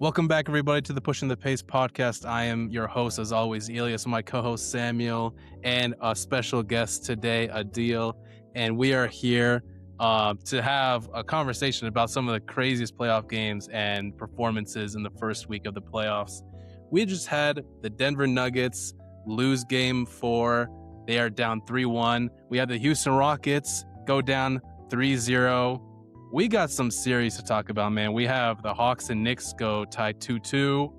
Welcome back, everybody, to the Pushing the Pace podcast. I am your host, as always, Elias, my co-host Samuel, and a special guest today, Adeel. And we are here to have a conversation about some of the craziest playoff games and performances in the first week of the playoffs. We just had the Denver Nuggets lose game 4. They are down 3-1. We had the Houston Rockets go down 3-0. We got some series to talk about, man. We have the Hawks and Knicks go tied 2-2.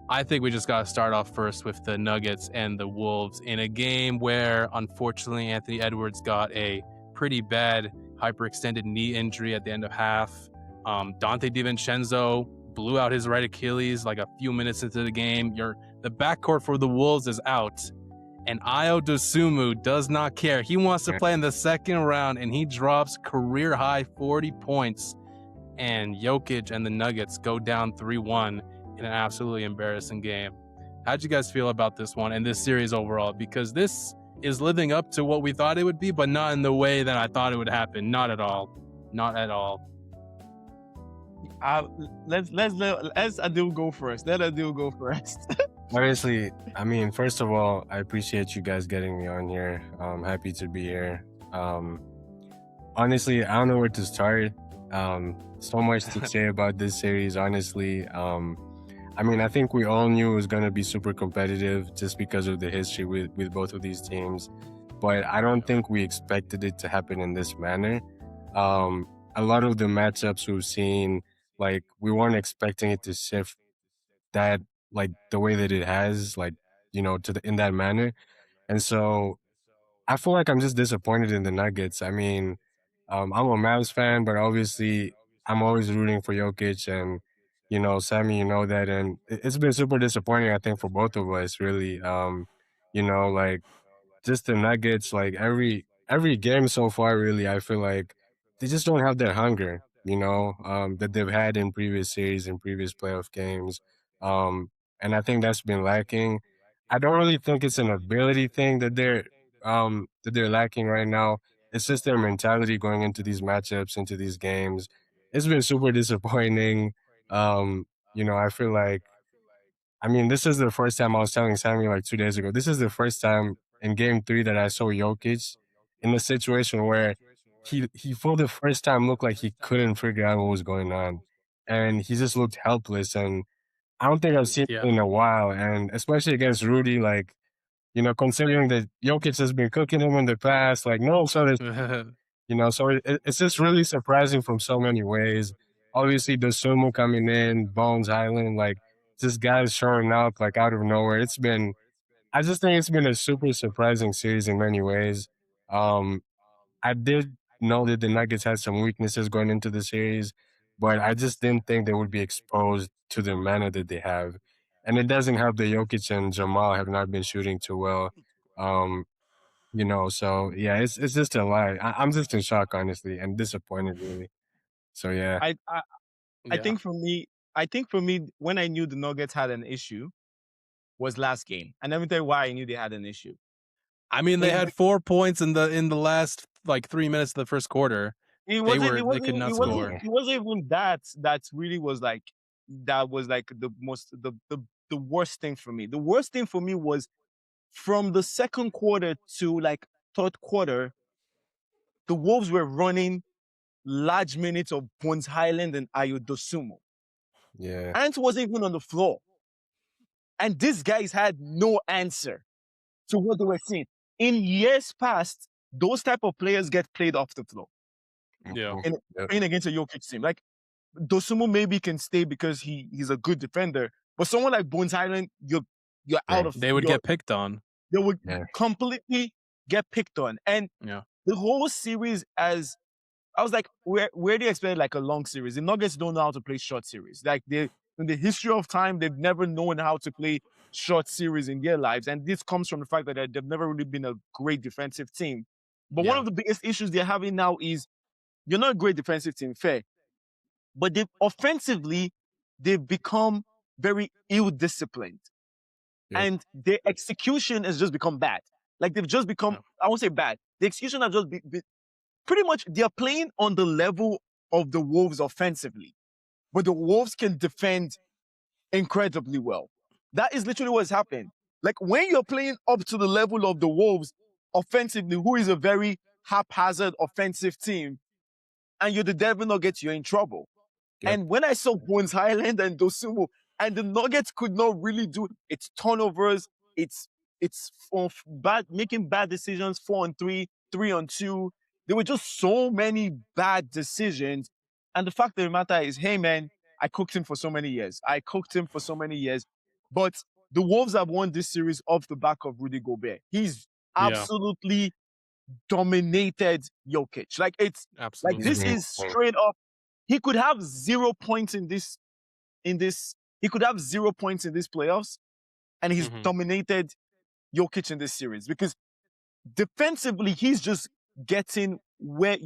I think we just got to start off first with the Nuggets and the Wolves in a game where, unfortunately, Anthony Edwards got a pretty bad hyperextended knee injury at the end of half. Dante DiVincenzo blew out his right Achilles like a few minutes into the game. The backcourt for the Wolves is out. And Ayo Dosunmu does not care. He wants to play in the second round, and he drops career-high 40 points. And Jokic and the Nuggets go down 3-1 in an absolutely embarrassing game. How'd you guys feel about this one and this series overall? Because this is living up to what we thought it would be, but not in the way that I thought it would happen. Not at all. Not at all. Let's Adeel go first. Let Adeel go first. Honestly, I mean, first of all, I appreciate you guys getting me on here. I'm happy to be here. Honestly, I don't know where to start. So much to say about this series, honestly. I mean, I think we all knew it was going to be super competitive just because of the history with both of these teams. But I don't think we expected it to happen in this manner. A lot of the matchups we've seen, like, we weren't expecting it to shift that, like, the way that it has, like, you know, in that manner. And so I feel like I'm just disappointed in the Nuggets. I mean, I'm a Mavs fan, but obviously I'm always rooting for Jokic, and, you know, Sammy, you know that. And it's been super disappointing, I think, for both of us, really. You know, like, just the Nuggets, like, every game so far, really, I feel like they just don't have that hunger, you know, that they've had in previous series and previous playoff games. And I think that's been lacking. I don't really think it's an ability thing that they're lacking right now. It's just their mentality going into these matchups, into these games. It's been super disappointing. You know, I feel like, I mean, this is the first time. I was telling Sammy like 2 days ago, this is the first time in game 3 that I saw Jokic in a situation where he for the first time looked like he couldn't figure out what was going on. And he just looked helpless. And I don't think I've seen it in a while. And especially against Rudy, like, you know, considering that Jokic has been cooking him in the past, like, no, so you know, so it's just really surprising from so many ways. Obviously, the Sumo coming in, Bones Island, like, just guys showing up like out of nowhere. I just think it's been a super surprising series in many ways. Um, I did know that the Nuggets had some weaknesses going into the series, but I just didn't think they would be exposed to the manner that they have. And it doesn't help that Jokic and Jamal have not been shooting too well. Um, you know, so yeah, it's just a lie. I'm just in shock, honestly, and disappointed, really. So yeah. I think for me, when I knew the Nuggets had an issue was last game. And let me tell you why I knew they had an issue. I mean, they had 4 points in the last like 3 minutes of the first quarter. They could not score. It wasn't even that really was like the worst thing for me. The worst thing for me was from the second quarter to like third quarter, the Wolves were running large minutes of Bones Highland and Ayo Dosunmu. Yeah. Ant wasn't even on the floor. And these guys had no answer to what they were seeing. In years past, those type of players get played off the floor. Yeah. And playing against a Jokic team. Like, Dosunmu maybe can stay because he's a good defender. But someone like Bones Highland, you're out of... They would get picked on. They would completely get picked on. And the whole series, as I was like, where do you expect like a long series? The Nuggets don't know how to play short series. Like, in the history of time, they've never known how to play short series in their lives. And this comes from the fact that they've never really been a great defensive team. But one of the biggest issues they're having now is you're not a great defensive team, fair. But offensively, they've become very ill-disciplined. Yeah. And their execution has just become bad. Like, they've just become, I won't say bad. The execution has just been pretty much, they're playing on the level of the Wolves offensively. But the Wolves can defend incredibly well. That is literally what's happened. Like when you're playing up to the level of the Wolves offensively, who is a very haphazard offensive team, and you're the Denver Nuggets, you're in trouble. Yep. And when I saw Bones Highland and Dosunmu, and the Nuggets could not really do its turnovers, it's making bad decisions, 4-on-3, 3-on-2. There were just so many bad decisions. And the fact of the matter is, hey man, I cooked him for so many years. But the Wolves have won this series off the back of Rudy Gobert. He's absolutely dominated Jokic. Like it's absolutely. Like this is straight up. He could have 0 points in this. He could have 0 points in these playoffs, and he's dominated Jokic in this series because defensively he's just getting where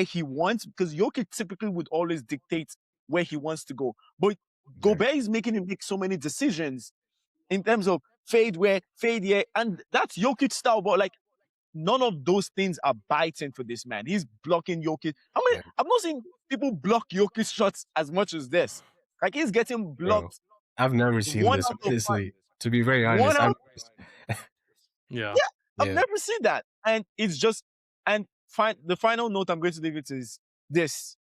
he wants, because Jokic typically would always dictate where he wants to go. But Gobert is making him make so many decisions in terms of fade here, and that's Jokic style. But like none of those things are biting for this man. He's blocking Jokic. I've not seen people block Jokic shots as much as this. Like he's getting blocked. Bro, I've never seen this, honestly. To be very honest, I've never seen that. And it's just, and the final note I'm going to leave it is this.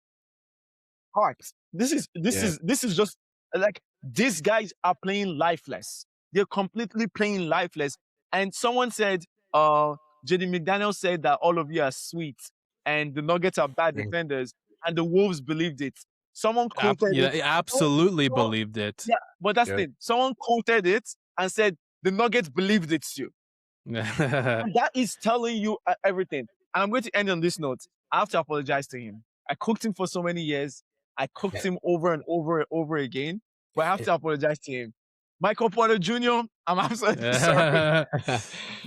Heart. This is just like, these guys are playing lifeless. They're completely playing lifeless. And someone said, JD McDaniel said that all of you are sweet and the Nuggets are bad defenders, and the Wolves believed it. Someone quoted it. Absolutely believed it. Yeah, but that's the thing. Someone quoted it and said the Nuggets believed it too. And that is telling you everything. And I'm going to end on this note. I have to apologize to him. I cooked him for so many years. I cooked him over and over and over again. But I have to apologize to him. Michael Porter Jr., I'm absolutely sorry.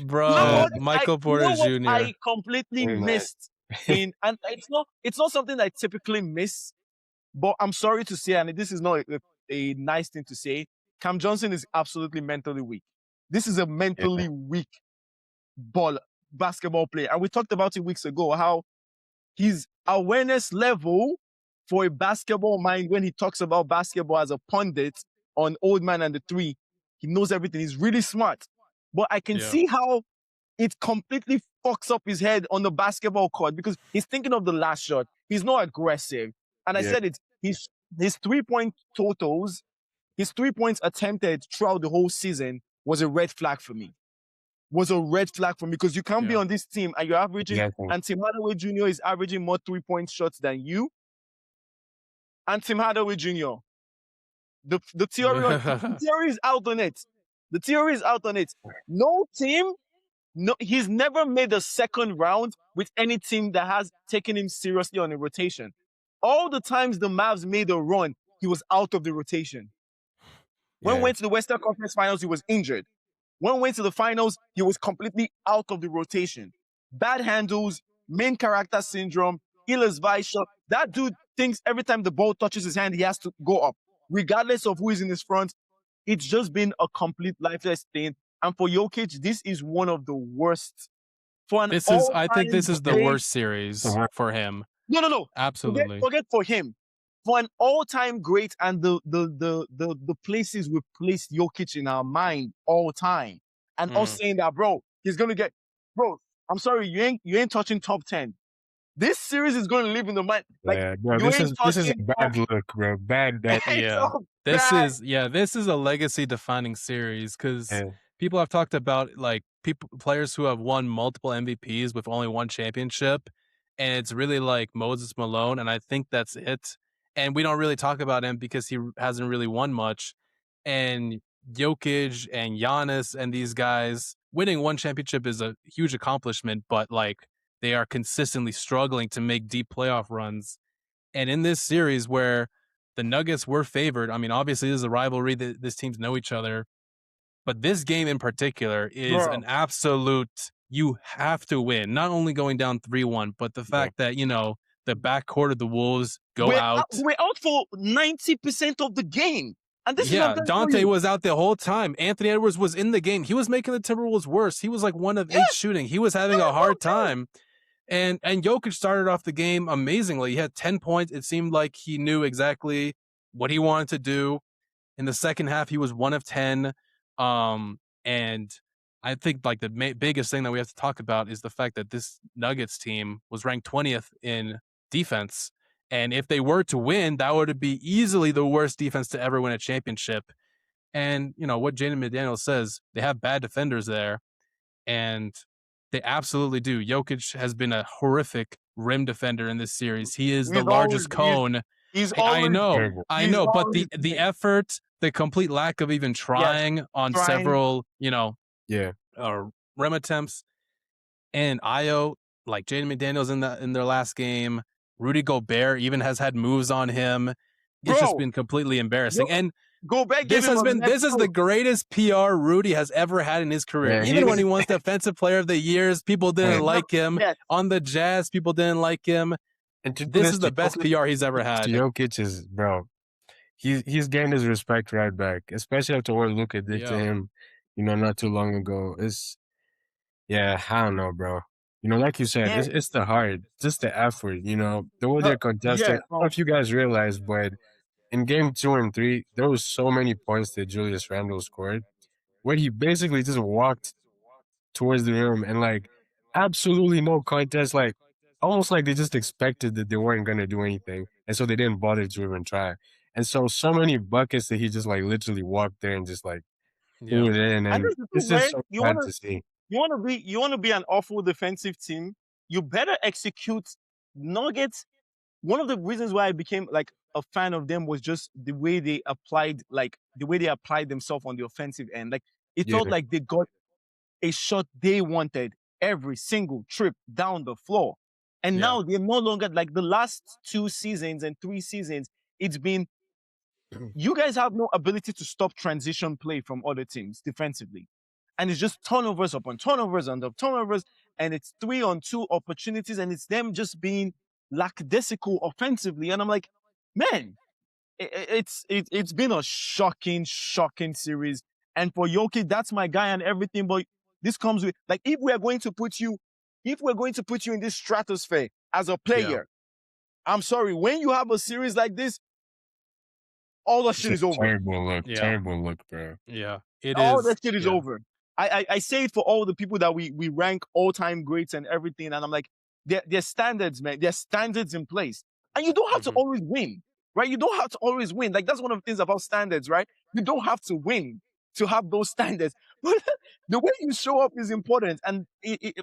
Bro, Michael Porter Jr. I completely missed and it's not something I typically miss, but I'm sorry to say, and this is not a nice thing to say, Cam Johnson is absolutely mentally weak. This is a mentally weak basketball player. And we talked about it weeks ago, how his awareness level for a basketball mind, when he talks about basketball as a pundit on Old Man and the Three, he knows everything. He's really smart. But I can see how it completely fucks up his head on the basketball court because he's thinking of the last shot. He's not aggressive. And I said it, his 3-point totals, his 3 points attempted throughout the whole season was a red flag for me. Because you can't be on this team and you're averaging, and Tim Hardaway Jr. is averaging more 3-point shots than you. And Tim Hardaway Jr. The theory is out on it. No team, he's never made a second round with any team that has taken him seriously on a rotation. All the times the Mavs made a run, he was out of the rotation. When we went to the Western Conference Finals, he was injured. When we went to the finals, he was completely out of the rotation. Bad handles, main character syndrome, Iller's vice shot. That dude thinks every time the ball touches his hand, he has to go up. Regardless of who is in his front, it's just been a complete lifeless thing. And for Jokic, this is one of the worst. I think this is the worst series for him. No. Absolutely. Forget for him. For an all-time great, and the places we placed Jokic in our mind all time, and us saying that, bro, he's gonna get, bro. I'm sorry, you ain't touching top 10. This series is going to live in the mind. Like, bro, this is a bad look, bro. Bad. This is a legacy-defining series because people have talked about like players who have won multiple MVPs with only one championship, and it's really like Moses Malone, and I think that's it. And we don't really talk about him because he hasn't really won much. And Jokic and Giannis and these guys, winning one championship is a huge accomplishment, but like they are consistently struggling to make deep playoff runs. And in this series where the Nuggets were favored, I mean, obviously this is a rivalry that these teams know each other, but this game in particular is an absolute, you have to win, not only going down 3-1, but the fact that, you know, the backcourt of the Wolves we're out for 90% of the game. And this Dante was out the whole time. Anthony Edwards was in the game. He was making the Timberwolves worse. He was like 1 of 8 shooting. He was having a hard time. And Jokic started off the game amazingly. He had 10 points. It seemed like he knew exactly what he wanted to do. In the second half, he was 1 of 10. And I think like the biggest thing that we have to talk about is the fact that this Nuggets team was ranked 20th in defense. And if they were to win, that would be easily the worst defense to ever win a championship. And, you know, what Jaden McDaniels says, they have bad defenders there. And they absolutely do. Jokic has been a horrific rim defender in this series. He is the largest cone. I know, but the effort, the complete lack of even trying on several, you know, rim attempts, and Io, like Jaden McDaniels in their last game, Rudy Gobert even has had moves on him. It's just been completely embarrassing. And Gobert this is the greatest PR Rudy has ever had in his career. Even when he won Defensive Player of the Years, people didn't like him. On the Jazz, people didn't like him. And this is the best PR he's ever had. Jokic is, bro, he's gained his respect right back, especially after what Luka did to him, you know, not too long ago. I don't know, bro. You know, like you said, it's the heart, just the effort, you know, the way they're contesting. I don't know if you guys realize, but in game 2 and 3, there was so many points that Julius Randle scored where he basically just walked towards the rim and like absolutely no contest, like almost like they just expected that they weren't going to do anything. And so they didn't bother to even try. And so many buckets that he just like literally walked there and just like threw it in. And this is so fun to see. You want to be an awful defensive team, you better execute. Nuggets, one of the reasons why I became like a fan of them was just the way they applied themselves on the offensive end. Like it felt like they got a shot they wanted every single trip down the floor. And now they're no longer like the last 2 seasons and 3 seasons. It's been, you guys have no ability to stop transition play from other teams defensively. And it's just turnovers upon turnovers under turnovers. And it's 3-on-2 opportunities. And it's them just being lackadaisical offensively. And I'm like, man, it's been a shocking series. And for Jokic, that's my guy and everything. But this comes with, like, if we're going to put you in this stratosphere as a player, I'm sorry, when you have a series like this, all the shit is over. Terrible look, bro. Yeah, all that shit is over. I say it for all the people that we rank all-time greats and everything, and I'm like, there's standards, man. There's standards in place. And you don't have to always win, right? You don't have to always win. Like, that's one of the things about standards, right? You don't have to win to have those standards. But the way you show up is important. And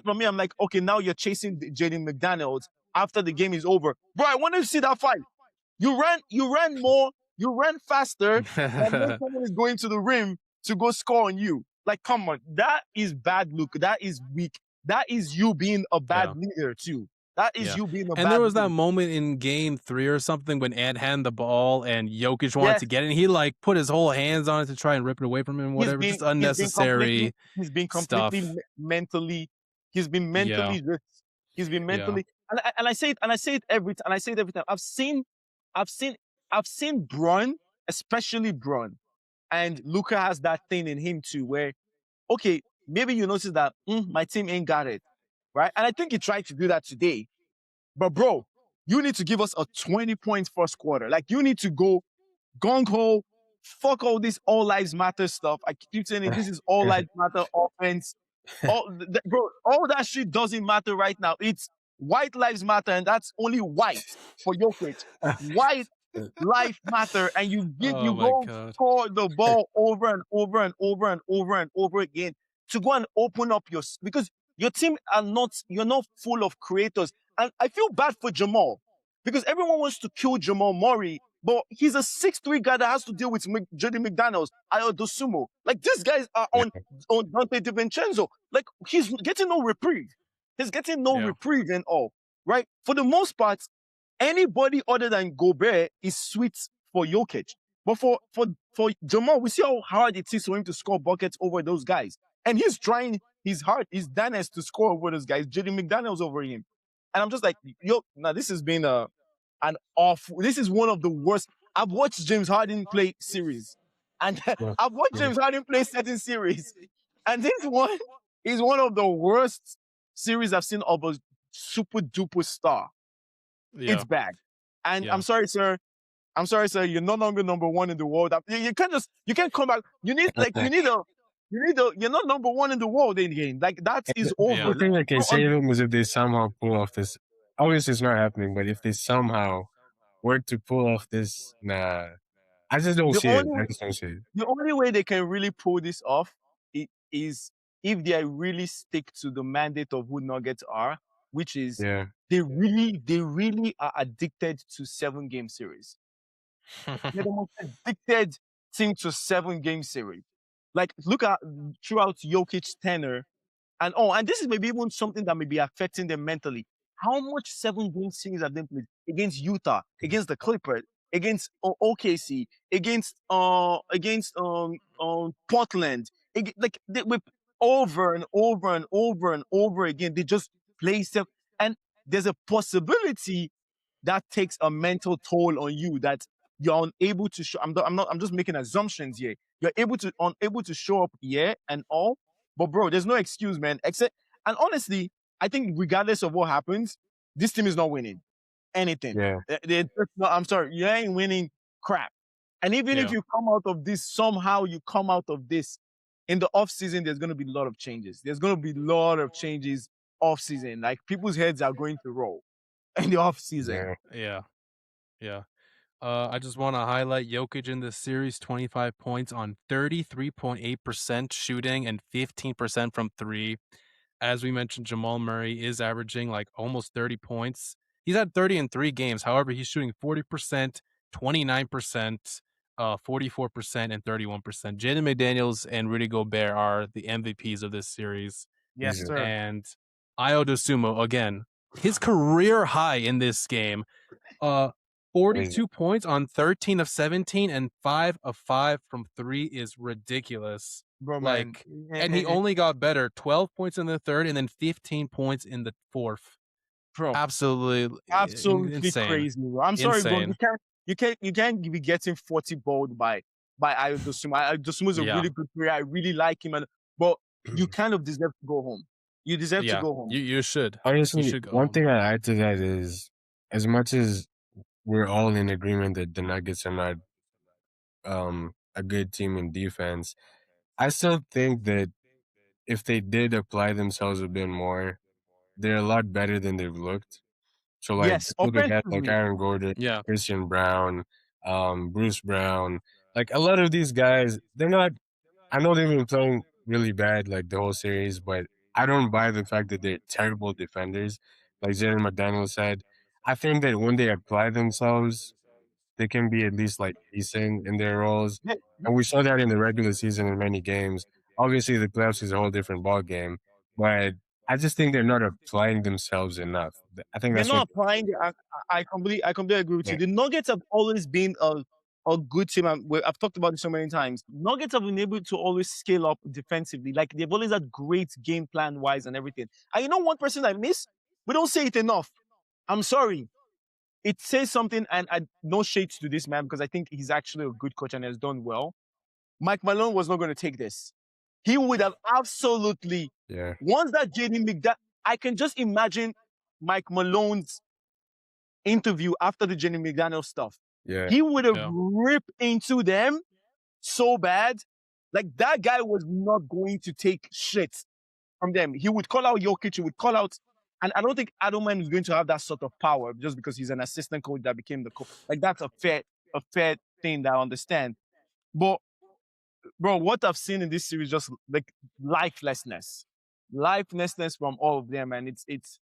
for me, I'm like, okay, now you're chasing Jaden McDaniels after the game is over. Bro, I want to see that fight. You ran more, you ran faster, and then someone is going to the rim to go score on you. Like, come on. That is bad look. That is weak. That is you being a bad leader, too. That is you being a bad leader. And there was that moment in game 3 or something when Ant had the ball and Jokic wanted to get it. And he, like, put his whole hands on it to try and rip it away from him, whatever. Just unnecessary He's been completely mentally. He's been mentally. He's been mentally. And I say it every time. I've seen Bron, especially Bron. And Luka has that thing in him too, where, okay, maybe you notice that my team ain't got it, right? And I think he tried to do that today. But bro, you need to give us a 20-point first quarter. Like, you need to go gung-ho, fuck all this all lives matter stuff. I keep saying this is all lives matter offense. Bro, all that shit doesn't matter right now. It's white lives matter, and that's only white for Jokic. White life matter, and you go score the ball over and over and over and over and over again to go and open up because your team you're not full of creators. And I feel bad for Jamal because everyone wants to kill Jamal Murray, but he's a 6'3" guy that has to deal with Jaden McDaniels, Ayo Dosunmu. Like, these guys are on Dante DiVincenzo. Like, he's getting no reprieve. He's getting no reprieve and all, right? For the most part, anybody other than Gobert is sweet for Jokic. But for Jamal, we see how hard it is for him to score buckets over those guys. And he's trying his damnedest to score over those guys. Jaden McDaniels over him. And I'm just like, this has been this is one of the worst. I've watched James Harden play series. And I've watched James Harden play certain series. And this one is one of the worst series I've seen of a super duper star. It's bad. And I'm sorry, sir. I'm sorry, sir. You're no longer number one in the world. You can't come back. You're not number one in the world in the game. Like that is over. The thing I can say to them is if they somehow pull off this, obviously it's not happening, but if they somehow work to pull off this, nah, I just don't see it. I just don't see it. The only way they can really pull this off is if they really stick to the mandate of who Nuggets are, which is they really are addicted to 7-game series. They're the most addicted team to 7-game series. Like, look at throughout Jokic's tenure, and this is maybe even something that may be affecting them mentally. How much 7-game series have they played against Utah, against the Clippers, against OKC, against Portland, like with over and over and over and over again. They just play stuff, and there's a possibility that takes a mental toll on you that you're unable to show. I'm just making assumptions here. You're unable to show up here and all. But bro, there's no excuse, man. And honestly, I think regardless of what happens, this team is not winning anything. Yeah. I'm sorry, you ain't winning crap. And even if you come out of this, somehow you come out of this in the off season, there's going to be a lot of changes. There's going to be a lot of changes off season. Like people's heads are going to roll in the off season. Yeah. I just want to highlight Jokic in this series, 25 points on 33.8% shooting and 15% from three. As we mentioned, Jamal Murray is averaging like almost 30 points. He's had 30 in 3 games. However, he's shooting 40%, 29%, 44%, and 31%. Jaden McDaniels and Rudy Gobert are the MVPs of this series. Yes, sir. And Ayo Dosunmu, again, his career high in this game. 42 points on 13 of 17 and 5 of 5 from 3 is ridiculous. Bro, like, and he only got better. 12 points in the third and then 15 points in the fourth. Bro, absolutely insane. Crazy, bro. I'm sorry, bro. You can't be getting 40 balled by Ayo Dosunmu. Ayo Dosunmu is a really good player. I really like him, but you kind of deserve to go home. You deserve to go home. You should. Honestly, you should go one home. thing I add to that is, as much as we're all in agreement that the Nuggets are not a good team in defense, I still think that if they did apply themselves a bit more, they're a lot better than they've looked. So, like, look at guys like Aaron Gordon, Christian Brown, Bruce Brown. Like, a lot of these guys, they're not – I know they've been playing really bad, like, the whole series, but I don't buy the fact that they're terrible defenders. Like Jaden McDaniels said, I think that when they apply themselves, they can be at least like decent in their roles. And we saw that in the regular season in many games. Obviously, the playoffs is a whole different ball game, but I just think they're not applying themselves enough. I think they're not applying. I completely agree with you. The Nuggets have always been a good team. I've talked about it so many times. Nuggets have been able to always scale up defensively. Like they've always had great game plan wise and everything. And you know one person I miss? We don't say it enough. I'm sorry. It says something, and no shades to this man because I think he's actually a good coach and has done well. Mike Malone was not going to take this. He would have absolutely. Once that Jaden McDaniels, I can just imagine Mike Malone's interview after the Jaden McDaniels stuff. He would have ripped into them so bad. Like that guy was not going to take shit from them. He would call out Jokic, he would call out. And I don't think Adelman is going to have that sort of power just because he's an assistant coach that became the coach. Like that's a fair thing that I understand. But bro, what I've seen in this series just like lifelessness from all of them, and it's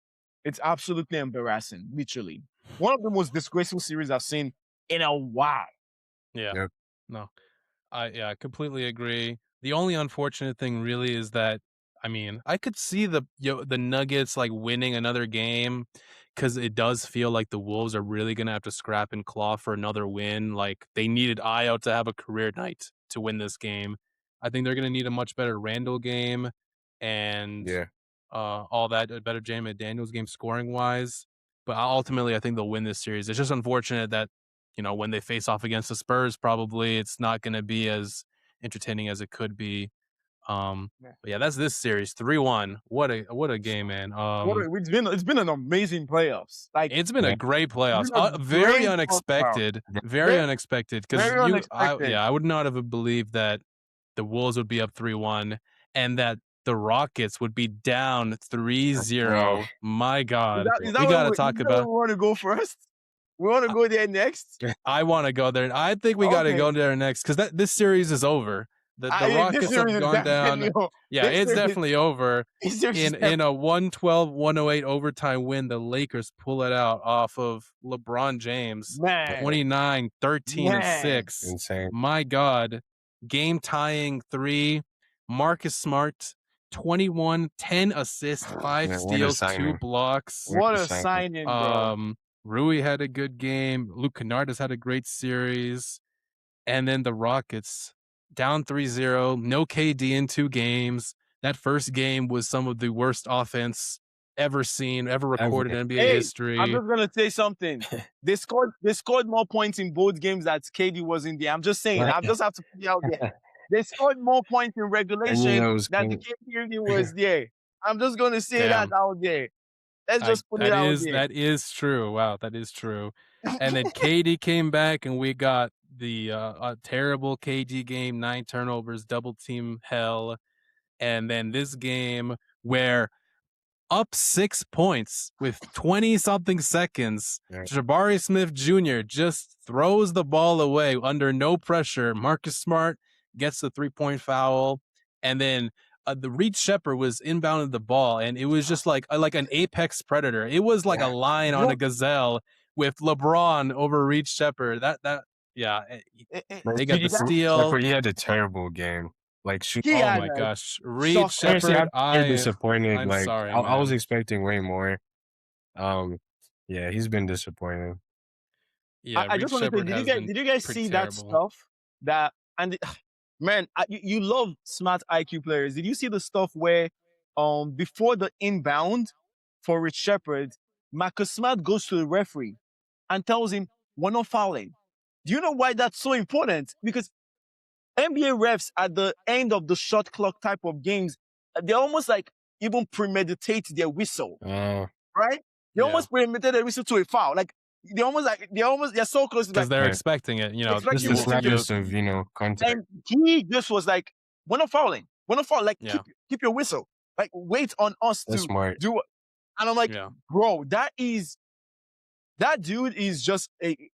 absolutely embarrassing. Literally, one of the most disgraceful series I've seen in a while. No, I completely agree. The only unfortunate thing really is that. I mean, I could see the Nuggets like winning another game because it does feel like the Wolves are really going to have to scrap and claw for another win. Like they needed Ayo to have a career night to win this game. I think they're going to need a much better Randall game and all that, a better Jaden McDaniels game scoring wise. But ultimately, I think they'll win this series. It's just unfortunate that, when they face off against the Spurs, probably it's not going to be as entertaining as it could be. But yeah, that's this series 3-1. What a game, man. It's been an amazing playoffs. Like it's been a great playoffs. Very great unexpected. Very unexpected. Because I would not have believed that the Wolves would be up 3-1 and that the Rockets would be down 3-0. My God. We got to talk about. We want to go first. We want to go there next. I want to go there. I think we got to go there next because this series is over. The Rockets have gone down. Yeah, it's definitely over. In a 112-108 overtime win, the Lakers pull it out off of LeBron James. 29, 13, and 6. Insane. My God. Game tying 3. Marcus Smart, 21, 10 assists, 5 steals, 2 blocks. What a signing, bro. Rui had a good game. Luke Kennard has had a great series. And then the Rockets down 3-0, no KD in 2 games. That first game was some of the worst offense ever seen, ever recorded in NBA history. I'm just gonna say something. They scored more points in both games that KD was in there. I'm just saying. I just have to put it out there. They scored more points in regulation than the KD was there. I'm just gonna say that out there. Let's just put it out there. That is true. Wow, that is true. And then KD came back, and we got the terrible KD game, 9 turnovers, double team hell. And then this game where up 6 points with 20-something seconds, Jabari Smith Jr. just throws the ball away under no pressure. Marcus Smart gets the 3-point foul, and then the Reed Shepherd was inbounded the ball, and it was just like an apex predator. It was like a lion on a gazelle with LeBron over Reed Shepherd. They got the steal. He had a terrible game. Like, oh my gosh, Reed Shepherd. I'm disappointed. I'm like, sorry, I was expecting way more. Yeah, he's been disappointing. Yeah, I just want to say, did you guys see that stuff? Man, you love smart IQ players. Did you see the stuff where, before the inbound for Rich Shepherd, Marcus Smart goes to the referee and tells him, "We're not fouling." Do you know why that's so important? Because NBA refs at the end of the shot clock type of games, they almost like even premeditate their whistle, right? They almost premeditate their whistle to a foul. Like they're so close to because they're expecting it. You know, just the slightest of contact. And he just was like, "We're not fouling. We're not fouling. Like keep your whistle. Like wait on us to do it." And I'm like, bro, that dude is just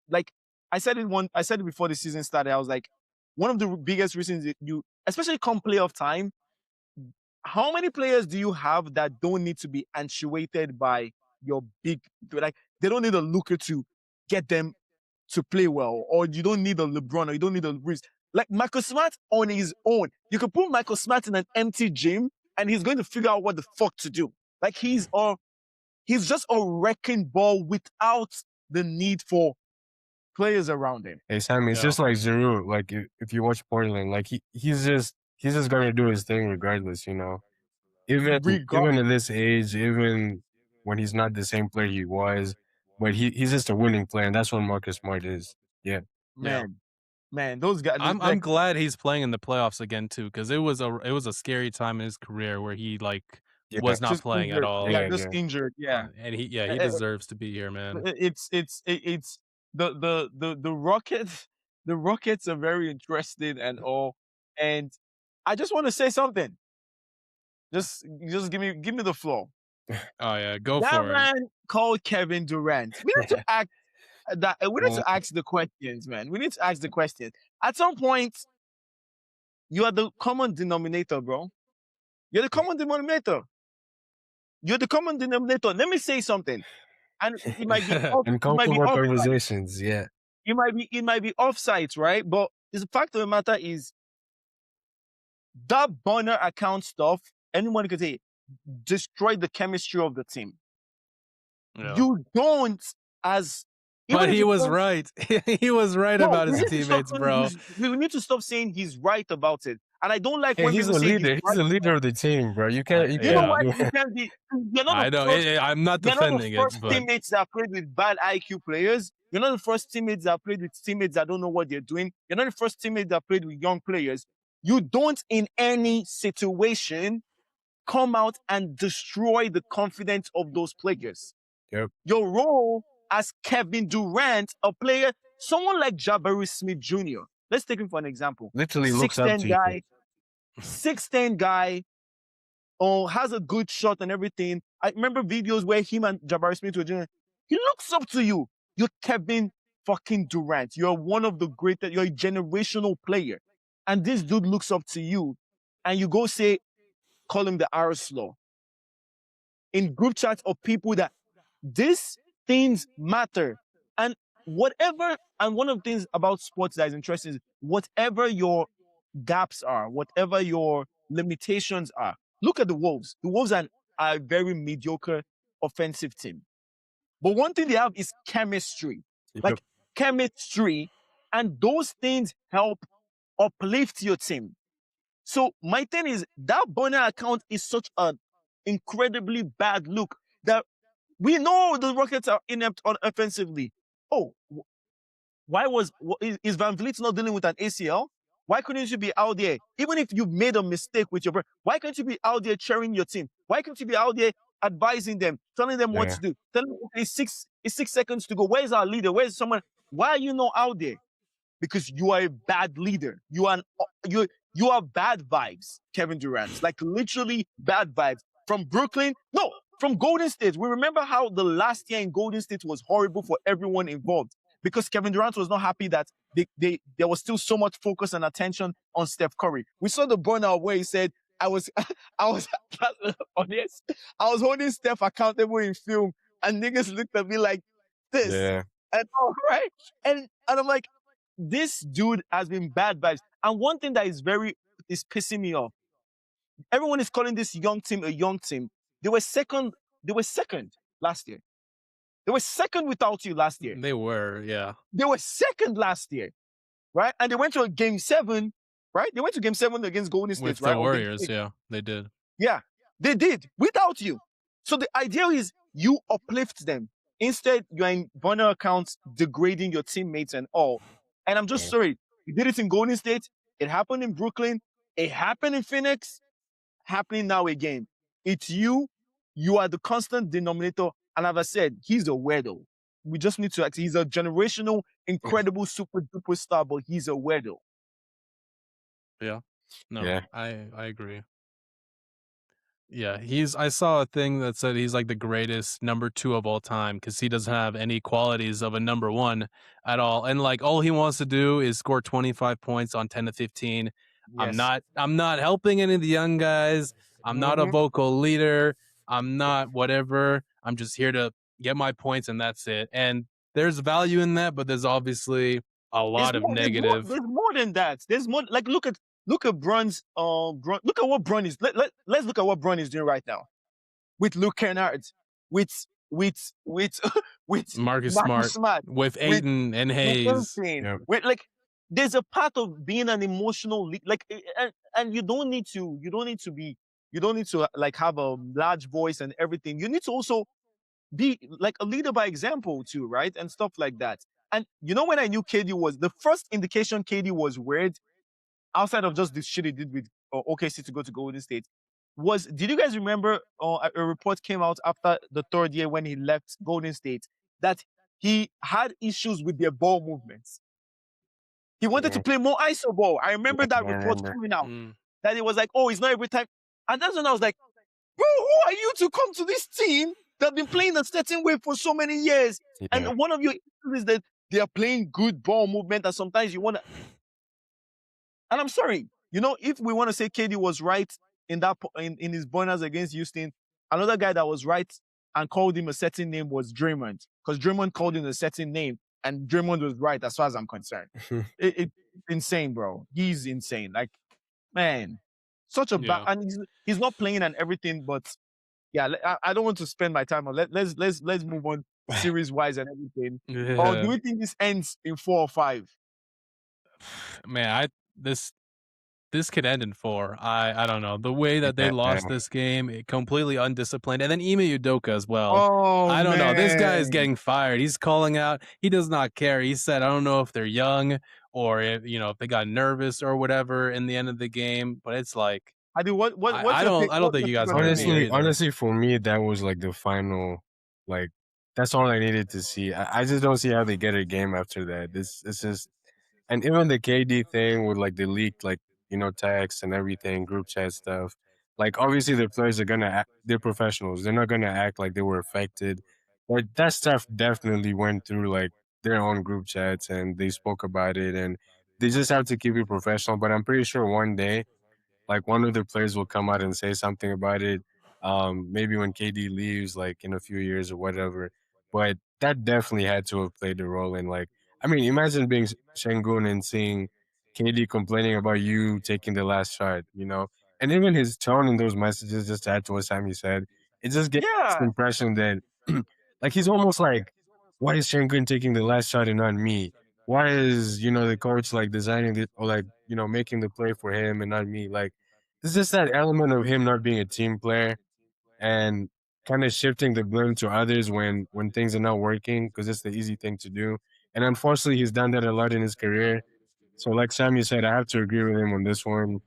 like I said it before the season started. I was like, one of the biggest reasons that especially come playoff time, how many players do you have that don't need to be actuated by your big, like they don't need a Luka to get them to play well, or you don't need a LeBron, or you don't need a Reeves. Like Michael Smart on his own, you can put Michael Smart in an empty gym and he's going to figure out what the fuck to do. Like he's just a wrecking ball without the need for players around him. Hey Sam, it's just like Giroux. Like if you watch Portland, like he's just gonna do his thing regardless, Even at this age, even when he's not the same player he was, but he's just a winning player, and that's what Marcus Smart is. Yeah. Man, those guys. I'm glad he's playing in the playoffs again too, because it was a scary time in his career where he was not playing injured. at all. Just injured. Yeah, and he deserves to be here, man. It's the Rockets. The Rockets are very interested and all, and I just want to say something. Just give me the floor. Oh yeah, go for it. That man called Kevin Durant. We need to act that. We need to ask the questions, man. We need to ask the questions. At some point, you are the common denominator, bro. You're the common denominator. Let me say something, and it might be uncomfortable conversations. Yeah, it might be offsides, right? But the fact of the matter is that burner account stuff. Anyone could say destroy the chemistry of the team. Yeah. You don't but he was right. He was right about his teammates, bro. We need to stop saying he's right about it. And I don't like when he's a leader. He's the leader of the team, bro. You can't. You know what? You can't be. You're not I know. I'm not defending it. You're not the first teammates that played with bad IQ players. You're not the first teammates that played with teammates that don't know what they're doing. You're not the first teammates that played with young players. You don't in any situation come out and destroy the confidence of those players. Yep. Your role as Kevin Durant, a player, someone like Jabari Smith Jr. Let's take him for an example. Literally looks up to guy, 6'10" guy, has a good shot and everything. I remember videos where him and Jabari Smith were doing. He looks up to you. You're Kevin fucking Durant. You're one of the greatest. You're a generational player, and this dude looks up to you, and you go say, call him the Arsenal in group chats of people that these things matter. And whatever, and one of the things about sports that is interesting is whatever your gaps are, whatever your limitations are. Look at the Wolves. The Wolves are a very mediocre offensive team. But one thing they have is chemistry. Like chemistry. And those things help uplift your team. So my thing is that burner account is such an incredibly bad look that we know the Rockets are inept on offensively. Oh, is Van Vliet not dealing with an ACL? Why couldn't you be out there? Even if you made a mistake with your brother, why can't you be out there cheering your team? Why can't you be out there advising them, telling them what to do? Telling them, okay, it's 6 seconds to go. Where's our leader? Where's someone? Why are you not out there? Because you are a bad leader. You are bad vibes, Kevin Durant. Like literally bad vibes. From Brooklyn, no, from Golden State. We remember how the last year in Golden State was horrible for everyone involved because Kevin Durant was not happy that there was still so much focus and attention on Steph Curry. We saw the burnout where he said, I was holding Steph accountable in film, and niggas looked at me like this. Yeah. And all right. And I'm like, this dude has been bad vibes. And one thing that is pissing me off. Everyone is calling this young team a young team. They were second last year. They were second without you last year. They were, yeah. They were second last year, right? And they went to a game 7, right? They went to game 7 against Golden State, with right? the Warriors, yeah, they did. Yeah, they did without you. So the idea is you uplift them. Instead, you're in burner accounts degrading your teammates and all. And I'm just sorry. You did it in Golden State. It happened in Brooklyn. It happened in Phoenix. Happening now again. It's you. You are the constant denominator. And as I said, he's a weirdo. We just need to he's a generational, incredible, super duper star, but he's a weirdo. Yeah. No, yeah. I agree. Yeah, I saw a thing that said he's like the greatest number 2 of all time because he doesn't have any qualities of a number 1 at all. And like all he wants to do is score 25 points on 10 to 15. Yes. I'm not helping any of the young guys. I'm not a vocal leader. I'm not whatever. I'm just here to get my points and that's it. And there's value in that, but there's obviously a lot of negative. There's more than that. There's more. Like look at Brun's. Look at what Brun is. Let's look at what Brun is doing right now with Luke Kennard, with Marcus Smart, with Ayton and Hayes. Yep. Like there's a part of being an emotional like, and you don't need to like have a large voice and everything. You need to also be like a leader by example too, right? And stuff like that. And you know when I knew KD was the first indication KD was weird, outside of just this shit he did with OKC to go to Golden State, did you guys remember a report came out after the 3rd year when he left Golden State that he had issues with their ball movements. He wanted to play more iso ball. I remember that report coming out. That it was like, oh, it's not every time. And that's when I was like, bro, who are you to come to this team that have been playing a certain way for so many years? Yeah. And one of your issues is that they are playing good ball movement and sometimes you want to... And I'm sorry, if we want to say KD was right in his burners against Houston, another guy that was right and called him a certain name was Draymond. Because Draymond called him a certain name and Draymond was right as far as I'm concerned. It's insane, bro. He's insane. Like, man, such a bad... And he's not playing and everything, but yeah, I don't want to spend my time on... Let's move on series-wise and everything. Yeah. Or do we think this ends in 4 or 5? Man, this could end in 4. I don't know. The way that they lost this game, completely undisciplined. And then Ime Udoka as well. Oh, I don't know. This guy is man. getting fired. He's calling out. He does not care. He said, I don't know if they're young or if, if they got nervous or whatever in the end of the game. But it's like, Adeel, what's I your pick? don't think you guys are gonna beat it. Honestly, for me, that was like the final, like that's all I needed to see. I just don't see how they get a game after that. It's just, and even the KD thing with like the leaked like text and everything, group chat stuff. Like obviously the players are gonna act, they're professionals. They're not gonna act like they were affected. But that stuff definitely went through like their own group chats and they spoke about it and they just have to keep it professional. But I'm pretty sure one day like one of the players will come out and say something about it. Maybe when KD leaves, like in a few years or whatever. But that definitely had to have played a role in like. I mean, imagine being Şengün and seeing KD complaining about you taking the last shot, and even his tone in those messages, just to add to what Sammy said, it just gets this Yeah. impression that, like, he's almost like, why is Şengün taking the last shot and not me? Why is the coach like designing it or like making the play for him and not me? Like, it's just that element of him not being a team player and kind of shifting the blame to others when things are not working because it's the easy thing to do. And unfortunately, he's done that a lot in his career. So, like Sammy said, I have to agree with him on this one.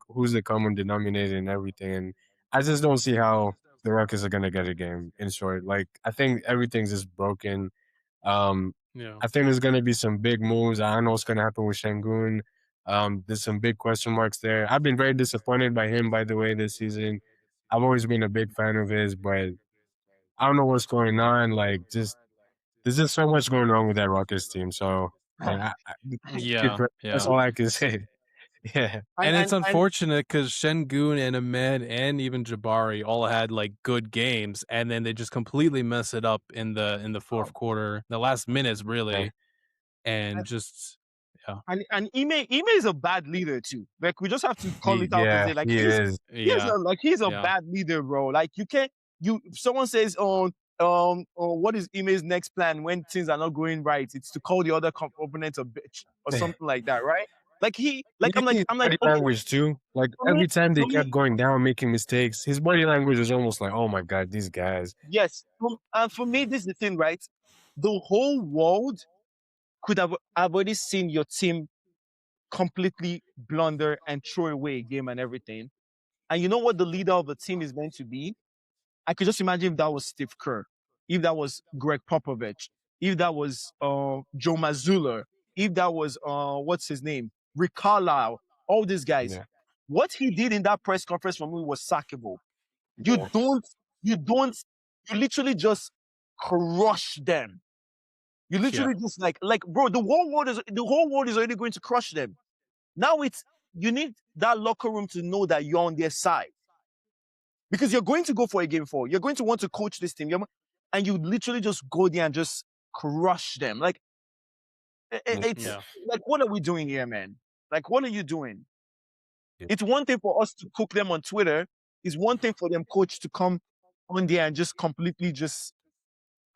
Who's the common denominator and everything. And I just don't see how the Rockets are gonna get a game. In short, like I think everything's just broken. I think there's gonna be some big moves. I don't know what's gonna happen with Şengün. There's some big question marks there. I've been very disappointed by him, by the way, this season. I've always been a big fan of his, but I don't know what's going on. Like, just there's just so much going on with that Rockets team. So, that's all I can say. Yeah, and it's unfortunate because Şengün and Ahmed and even Jabari all had like good games, and then they just completely mess it up in the fourth quarter, the last minutes really, and just. Yeah. And Ime is a bad leader too. Like we just have to call it out and say like he's a bad leader, bro. Like if someone says what is Ime's next plan when things are not going right? It's to call the other opponent a bitch or something like that, right? Like I'm like body language too. Like every time they kept going down, making mistakes, his body language was almost like, oh my god, these guys. Yes, and for me, this is the thing, right? The whole world could have already seen your team completely blunder and throw away a game and everything. And you know what the leader of the team is meant to be? I could just imagine if that was Steve Kerr, if that was Greg Popovich, if that was Joe Mazzulla, if that was what's his name, Rick Carlisle, all these guys. Yeah. What he did in that press conference for me was sackable. You literally just crush them. You literally just like bro, the whole world is already going to crush them. Now you need that locker room to know that you're on their side. Because you're going to go for a game 4. You're going to want to coach this team. And you literally just go there and just crush them. Like it's like, what are we doing here, man? Like, what are you doing? Yeah. It's one thing for us to cook them on Twitter. It's one thing for them coach to come on there and just completely just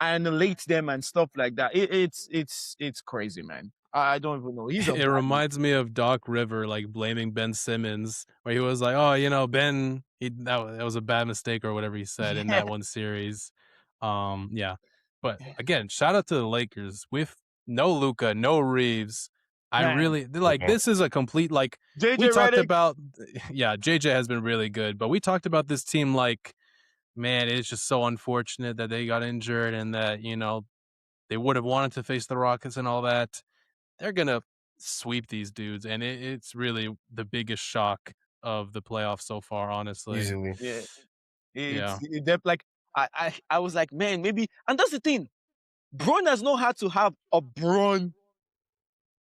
annihilate them and stuff like that. It's crazy, man. I don't even know. It reminds me of Doc River like blaming Ben Simmons, where he was like, "Oh, Ben, that was a bad mistake or whatever he said in that one series." But again, shout out to the Lakers with no Luka, no Reeves. I really like this is a complete like JJ we talked Redick. about. Yeah, JJ has been really good, but we talked about this team like. Man, it's just so unfortunate that they got injured and that, they would have wanted to face the Rockets and all that. They're going to sweep these dudes, and it's really the biggest shock of the playoffs so far, honestly. Easily. Yeah. Like, I was like, man, maybe. And that's the thing. Bron has not had to have a Bron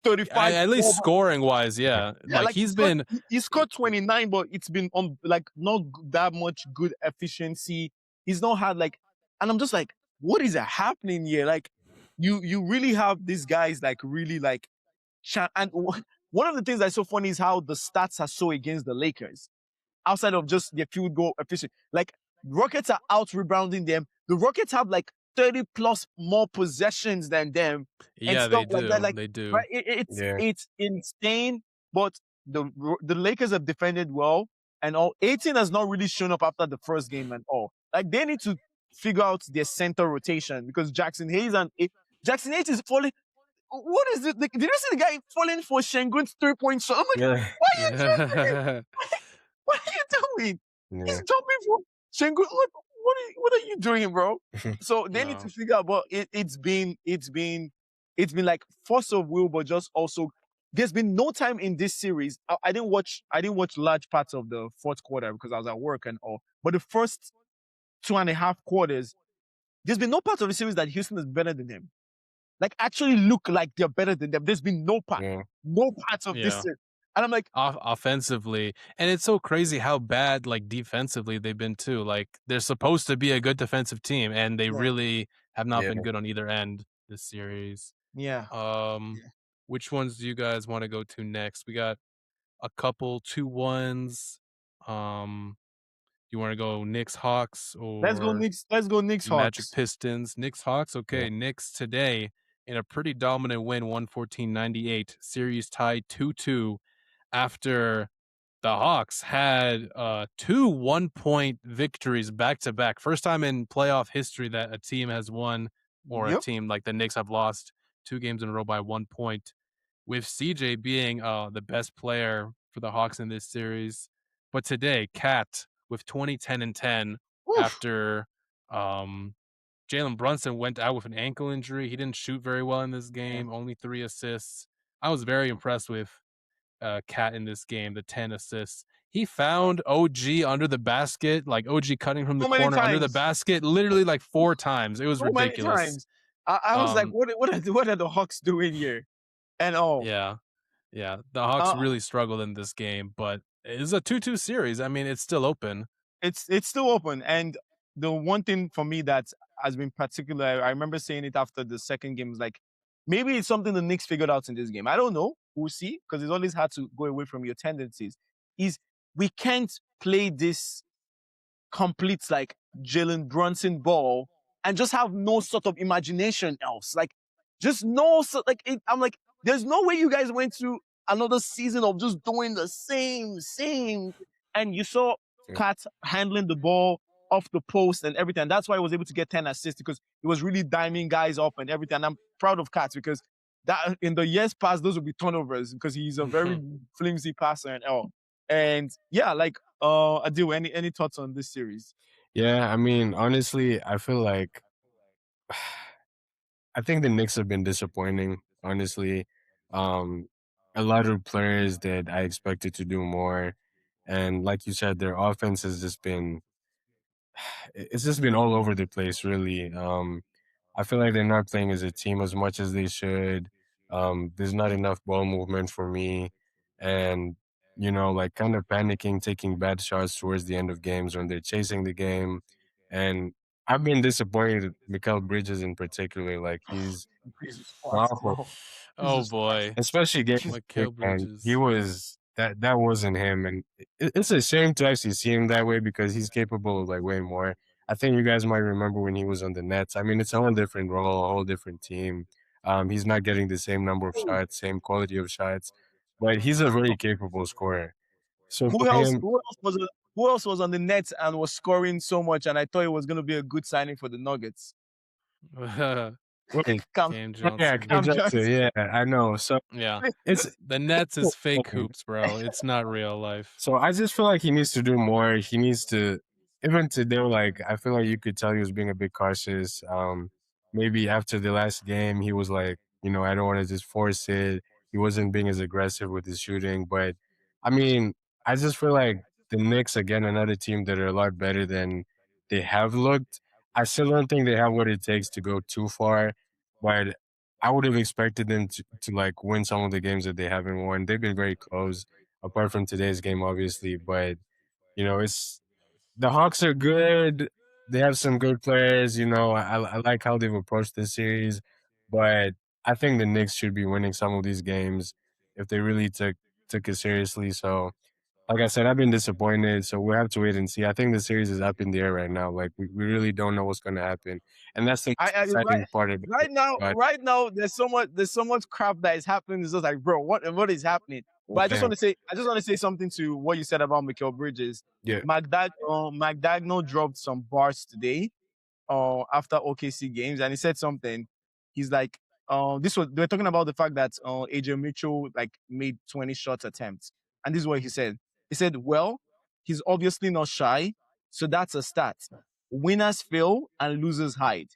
35. At least scoring-wise, yeah. Like he scored 29, but it's been on not that much good efficiency. He's not had and I'm just like, what is happening here? Like, you really have these guys really and one of the things that's so funny is how the stats are so against the Lakers, outside of just their field goal efficiency. Like, Rockets are out rebounding them. The Rockets have 30 plus more possessions than them. Yeah, and stuff they do. Like that. They do. Right? It's insane. But the Lakers have defended well, and all 18 has not really shown up after the first game and all. Like they need to figure out their center rotation because Jackson Hayes is falling. What is it? Did you see the guy falling for Şengün's 3-point shot? I'm like, Yeah. why are you doing it? What are you doing? Yeah. He's jumping for Şengün. Like, what are you doing, bro? So they need to figure out. But it's been like force of will, but just also there's been no time in this series. I didn't watch large parts of the fourth quarter because I was at work and all. But the first 2.5 quarters, there's been no part of the series that Houston is better than them. Like actually look like they're better than them. There's been no parts of this series. And I'm like, offensively, and it's so crazy how bad like defensively they've been too. Like they're supposed to be a good defensive team, and they really have not been good on either end this series. Yeah. Which ones do you guys want to go to next? We got a couple 2-1s. You want to go Knicks Hawks or Let's go Knicks Magic Hawks. Pistons? Knicks Hawks. Okay, Knicks today in a pretty dominant win, 114-98. Series tied 2-2 after the Hawks had 2 1-point victories back to back. First time in playoff history that a team has won, or a team like the Knicks have lost 2 games in a row by 1 point, with CJ being the best player for the Hawks in this series. But today, Cat with 20, 10, and 10 after Jalen Brunson went out with an ankle injury. He didn't shoot very well in this game, only 3 assists. I was very impressed with Cat in this game, the 10 assists. He found OG under the basket, like OG cutting from the corner under the basket, literally like 4 times. It was ridiculous. Many times. I was like, what are the Hawks doing here? And yeah. The Hawks really struggled in this game, but it's a 2-2 series. I mean, it's still open. It's still open. And the one thing for me that has been particular, I remember saying it after the second game, was like, maybe it's something the Knicks figured out in this game. I don't know. We'll see, because it's always hard to go away from your tendencies. Is we can't play this complete like Jalen Brunson ball and just have no sort of imagination else. Like, just no, I'm like, there's no way you guys went through another season of just doing the same. And you saw Kat handling the ball off the post and everything. That's why he was able to get 10 assists, because he was really diming guys up and everything. And I'm proud of Kat, because that in the years past, those would be turnovers, because he's a very flimsy passer and all. And yeah, like Adeel, any thoughts on this series? Yeah, I mean, honestly, I feel like I think the Knicks have been disappointing, honestly. A lot of players that I expected to do more. And like you said, their offense has just been it's just been all over the place, really. I feel like they're not playing as a team as much as they should. There's not enough ball movement for me. And, like kind of panicking, taking bad shots towards the end of games when they're chasing the game. And I've been disappointed with Mikal Bridges in particular. Like he's awful. Oh boy. Especially against Mikal Bridges. He was that wasn't him. And it's a shame to actually see him that way, because he's capable of like way more. I think you guys might remember when he was on the Nets. I mean, it's a whole different role, a whole different team. He's not getting the same number of shots, same quality of shots, but he's a very capable scorer. So who else was on the Nets and was scoring so much, and I thought it was going to be a good signing for the Nuggets? Cam Johnson. Yeah, I know. So yeah, the Nets is fake hoops, bro. It's not real life. So I just feel like he needs to do more. He needs to, even today, like I feel like you could tell he was being a bit cautious. Maybe after the last game, he was like, I don't want to just force it. He wasn't being as aggressive with his shooting. But I mean, I just feel like the Knicks, again, another team that are a lot better than they have looked. I still don't think they have what it takes to go too far, but I would have expected them to like win some of the games that they haven't won. They've been very close, apart from today's game, obviously. But it's the Hawks are good. They have some good players. I like how they've approached this series, but I think the Knicks should be winning some of these games if they really took it seriously. So, like I said, I've been disappointed. So we'll have to wait and see. I think the series is up in the air right now. Like we really don't know what's going to happen, and that's the exciting part of it. Right now, there's so much crap that is happening. It's just like, bro, what is happening? But I just want to say something to what you said about Mikal Bridges. Yeah. McDagnall dropped some bars today after OKC games, and he said something. He's like, they were talking about the fact that AJ Mitchell like made 20 shot attempts, and this is what he said. He said, "Well, he's obviously not shy, so that's a stat. Winners fail and losers hide."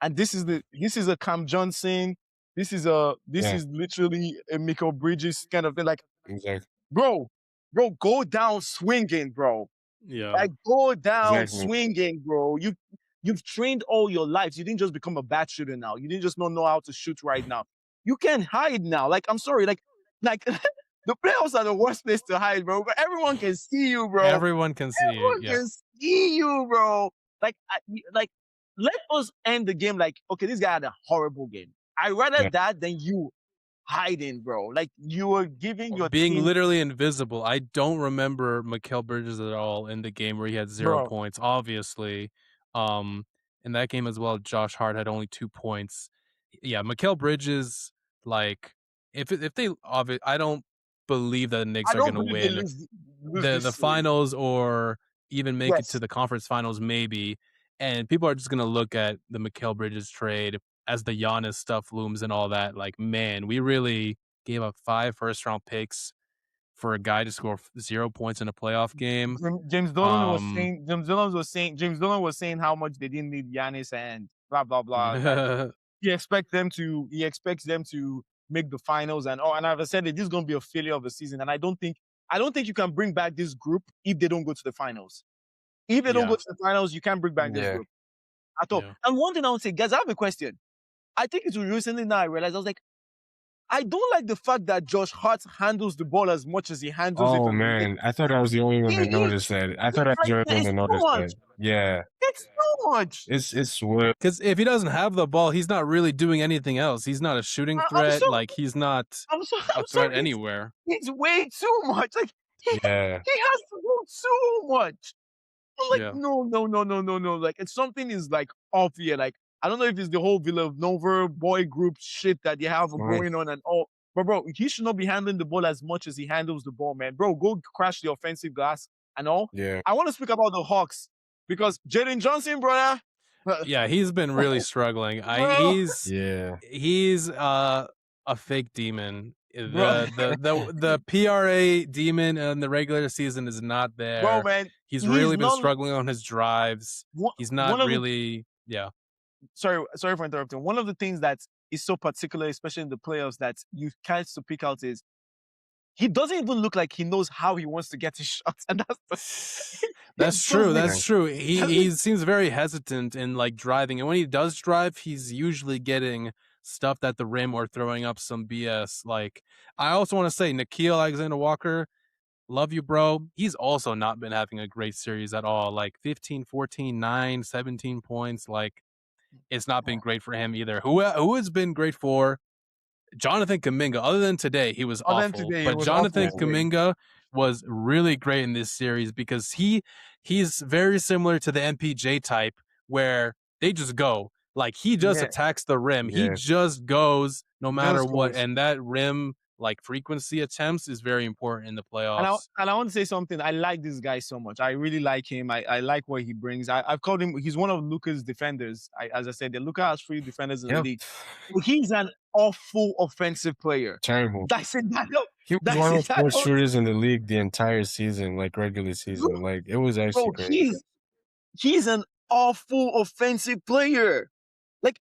And this is a Cam Johnson. This is literally a Mikal Bridges kind of thing. Like, exactly, bro, go down swinging, bro. Yeah. Like, go down swinging, bro. You've trained all your life. You didn't just become a bad shooter now. You didn't just not know how to shoot right now. You can hide now. Like, I'm sorry, like the playoffs are the worst place to hide, bro. But everyone can see you, bro. Everyone can see you. Everyone can see you, bro. Like, let us end the game like, okay, this guy had a horrible game. I'd rather that than you hiding, bro. Like, you were giving your being team... literally invisible. I don't remember Mikal Bridges at all in the game where he had 0 points. Obviously, in that game as well, Josh Hart had only 2 points. Yeah, Mikal Bridges, like, if they obviously, I don't believe that the Knicks are going to win the finals or even make it to the conference finals, maybe. And people are just going to look at the Mikal Bridges trade as the Giannis stuff looms and all that. Like, man, we really gave up 5 first-round picks for a guy to score 0 points in a playoff game. James Dolan was saying how much they didn't need Giannis and blah blah blah. He expects them to make the finals and and as I said, this is going to be a failure of the season. And I don't think you can bring back this group if they don't go to the finals. If they don't go to the finals, you can't bring back this group at all. And one thing I would say, guys, I have a question. I think it was recently now I realized, I was like, I don't like the fact that Josh Hart handles the ball as much as he handles it. Oh, man. I thought I was the only one that noticed that. I thought I was the only one that noticed that. Yeah. It's so much. It's weird. Because if he doesn't have the ball, he's not really doing anything else. He's not a shooting threat. He's not a threat anywhere. It's way too much. Like, he has to do so much. I'm like, no. Like, it's something is like off here. Like, I don't know if it's the whole Villanova boy group shit that they have going on and all. But, bro, he should not be handling the ball as much as he handles the ball, man. Bro, go crash the offensive glass and all. Yeah. I want to speak about the Hawks because Jalen Johnson, brother. Yeah, he's been really struggling. He's a fake demon. The PRA demon in the regular season is not there. Bro, man. He's really been struggling on his drives. He's not really... Sorry for interrupting. One of the things that is so particular, especially in the playoffs, that you can't to pick out is he doesn't even look like he knows how he wants to get his shots, and that's true. That's true. He seems very hesitant in like driving, and when he does drive, he's usually getting stuffed at the rim or throwing up some BS. Like, I also want to say, Nickeil Alexander-Walker, love you, bro. He's also not been having a great series at all. Like 15, 14, 9, 17 points. Like, it's not been great for him either. Who has been great for Jonathan Kuminga? Other than today, he was awful. But Jonathan Kuminga was really great in this series because he's very similar to the MPJ type where they just go. Like, he just attacks the rim. He just goes no matter what. And that rim like frequency attempts is very important in the playoffs. And I want to say something. I like this guy so much. I really like him. I like what he brings. I've called him. He's one of Luka's defenders. As I said, Luka has 3 defenders in the league. He's an awful offensive player. Terrible. He was one of the worst shooters in the league the entire season, like regular season. Like, it was actually crazy. He's an awful offensive player. Like,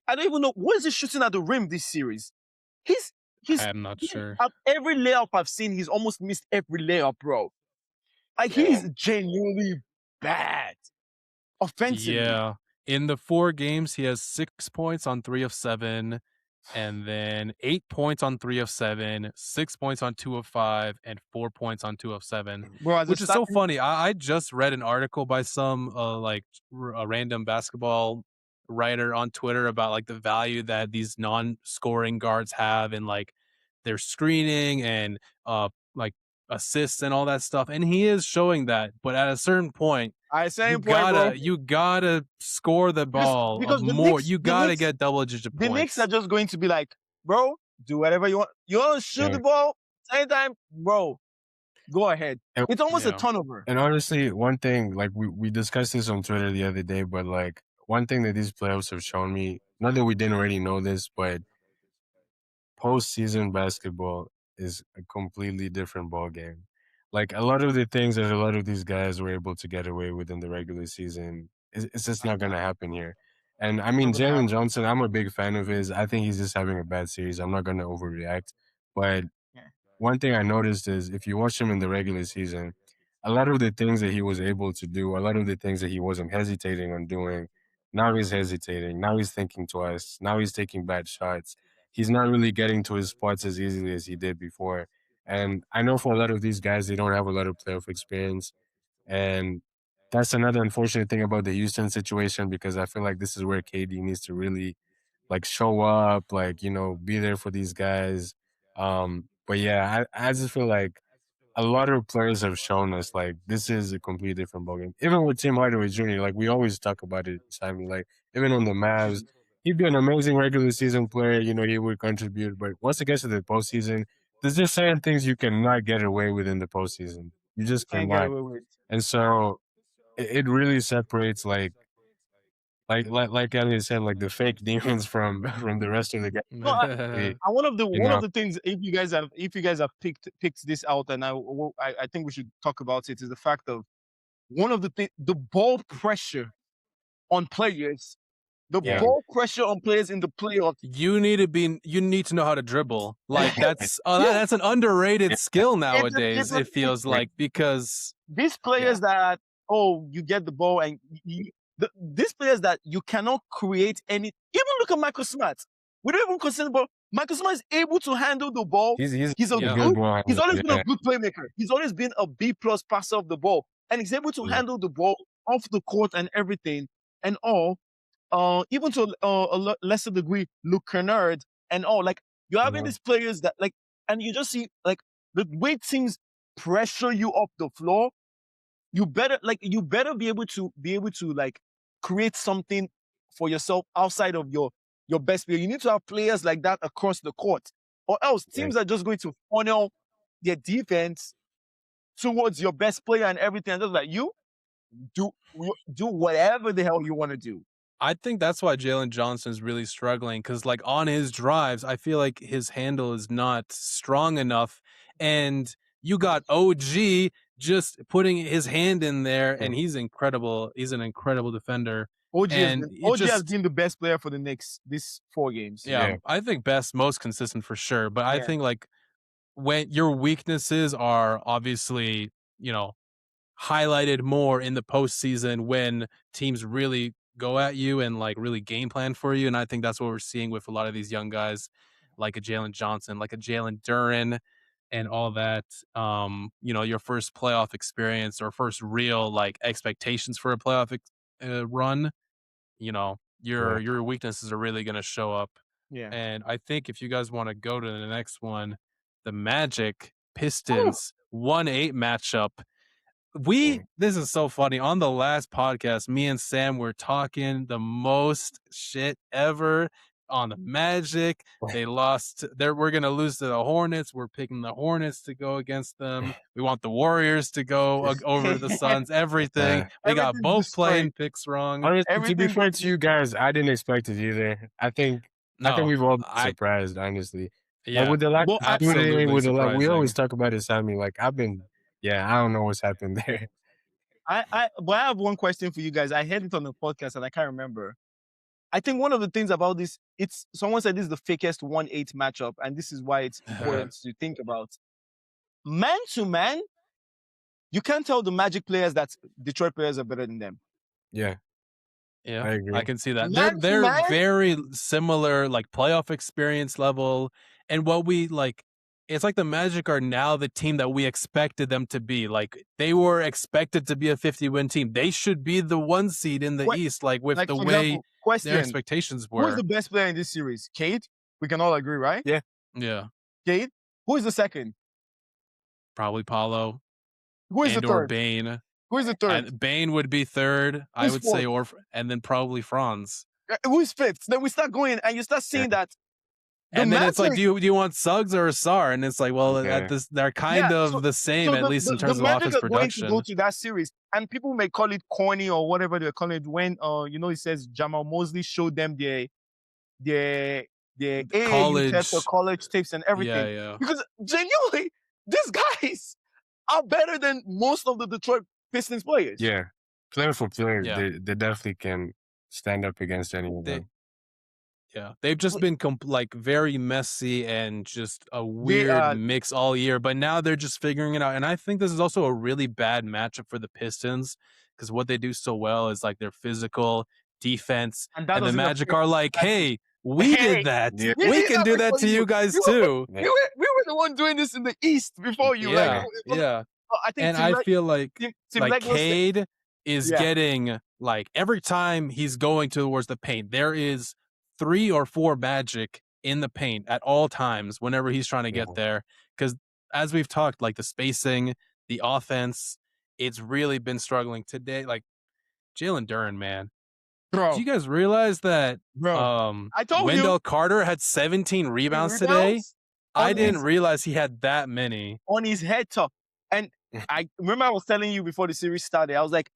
I don't even know what is he shooting at the rim this series. I'm not sure. Every layup I've seen, he's almost missed every layup, bro. Like, he's genuinely bad offensively. Yeah. In the 4 games, he has 6 points on 3 of 7, and then 8 points on 3 of 7, 6 points on 2 of 5, and 4 points on 2 of 7. Bro, which is so funny. I just read an article by some a random basketball writer on Twitter about like the value that these non-scoring guards have in like their screening and like assists and all that stuff, and he is showing that. But at a certain point, you gotta score the ball because more. You gotta get double-digit points. The Knicks are just going to be like, bro, do whatever you want. You want to shoot the ball? Second time, bro, go ahead. It's almost a turnover. And honestly, one thing, like we discussed this on Twitter the other day, but like one thing that these playoffs have shown me, not that we didn't already know this, but postseason basketball is a completely different ball game. Like a lot of the things that a lot of these guys were able to get away with in the regular season, it's just not going to happen here. And I mean, Jalen Johnson, I'm a big fan of his. I think he's just having a bad series. I'm not going to overreact. But one thing I noticed is if you watch him in the regular season, a lot of the things that he was able to do, a lot of the things that he wasn't hesitating on doing, now he's hesitating. Now he's thinking twice. Now he's taking bad shots. He's not really getting to his spots as easily as he did before. And I know for a lot of these guys, they don't have a lot of playoff experience. And that's another unfortunate thing about the Houston situation, because I feel like this is where KD needs to really like show up, like, you know, be there for these guys. But yeah, I just feel like a lot of players have shown us like this is a completely different ballgame. Even with Tim Hardaway Jr., like we always talk about it, Simon. Like even on the Mavs, he'd be an amazing regular season player. You know, he would contribute, but once it gets to the postseason, there's just certain things you cannot get away with in the postseason. You just Can't get cannot. away with. And so it really separates like Elliot said, like the fake demons from the rest of the guys. No, one of the things, if you guys have picked this out, and I think we should talk about it, is the fact of one of the ball pressure on players. The ball pressure on players in the playoffs. You need to know how to dribble. Like that's that's an underrated skill nowadays. It feels like, because these players that you get the ball and these players that you cannot create any. Even look at Michael Smart. We don't even consider the ball. Michael Smart is able to handle the ball. He's always been a good playmaker. He's always been a B+ passer of the ball, and he's able to handle the ball off the court and everything and all. Even to a lesser degree, Luke Kennard and all. Like you're having these players that like, and you just see like the way teams pressure you up the floor. You better be able to like create something for yourself outside of your best player. You need to have players like that across the court, or else teams are just going to funnel their defense towards your best player and everything. And just like you do whatever the hell you want to do. I think that's why Jalen Johnson is really struggling, because like on his drives, I feel like his handle is not strong enough, and you got OG just putting his hand in there, and he's incredible. He's an incredible defender. OG has been the best player for the Knicks this 4 games. Yeah, I think most consistent for sure. But I think like when your weaknesses are obviously, you know, highlighted more in the postseason when teams really go at you and like really game plan for you. And I think that's what we're seeing with a lot of these young guys, like a Jalen Johnson, like a Jalen Duren, and all that. You know, your first playoff experience or first real like expectations for a playoff run, you know, your weaknesses are really going to show up. Yeah. And I think if you guys want to go to the next one, the Magic Pistons 1-8 matchup. This is so funny. On the last podcast, me and Sam were talking the most shit ever on the Magic. They lost. We're going to lose to the Hornets. We're picking the Hornets to go against them. We want the Warriors to go over the Suns, everything. We got both playing picks wrong. To be fair to you guys, I didn't expect it either. I think we've all been surprised, honestly. Yeah. Like with the lack absolutely we always talk about it, Sammy. Like I don't know what's happened there. But I have one question for you guys. I heard it on the podcast and I can't remember. I think one of the things about this, someone said this is the fakest 1-8 matchup, and this is why it's important to think about. Man to man, you can't tell the Magic players that Detroit players are better than them. Yeah. Yeah, I agree. I can see that. They're very similar, like playoff experience level, and what we like. It's like the Magic are now the team that we expected them to be. Like they were expected to be a 50-win team. They should be the 1 seed in the East, like with the way their expectations were. Who's the best player in this series? Cade? We can all agree, right? Yeah. Yeah. Cade? Who is the second? Probably Paulo. Who is the third? Or Bane. Who is the third? And Bane would be third, I would say, and then probably Franz. Who is fifth? Then we start going and you start seeing that And then it's like, Magic, do you want Suggs or Sarr? And it's like, well, Okay. they're kind yeah. of the same, So at least in the terms of Magic offense are going to go production. to that series, and people may call it corny or whatever they're calling it when it says Jamal Mosley showed them their AAU tapes or College. college tapes and everything. Yeah. Because genuinely, these guys are better than most of the Detroit Pistons players. Yeah. Player for player, Yeah. they definitely can stand up against any of them. Yeah, they've just been like very messy and just a weird mix all year, but now they're just figuring it out. And I think this is also a really bad matchup for the Pistons because what they do so well is like their physical defense, And the Magic are like, hey, we did that. Yeah. We can do that to you guys too. We were the one doing this in the East before you. Yeah. I think And I feel like Cade is getting like every time he's going towards the paint, there is 3 or 4 Magic in the paint at all times whenever he's trying to get there. Because as we've talked, like the spacing, the offense, it's really been struggling today. Like Jalen Duren, man. Bro. Do you guys realize that I told Wendell Carter had 17 rebounds today? I didn't realize he had that many. On his head top. And I remember I was telling you before the series started, I was like,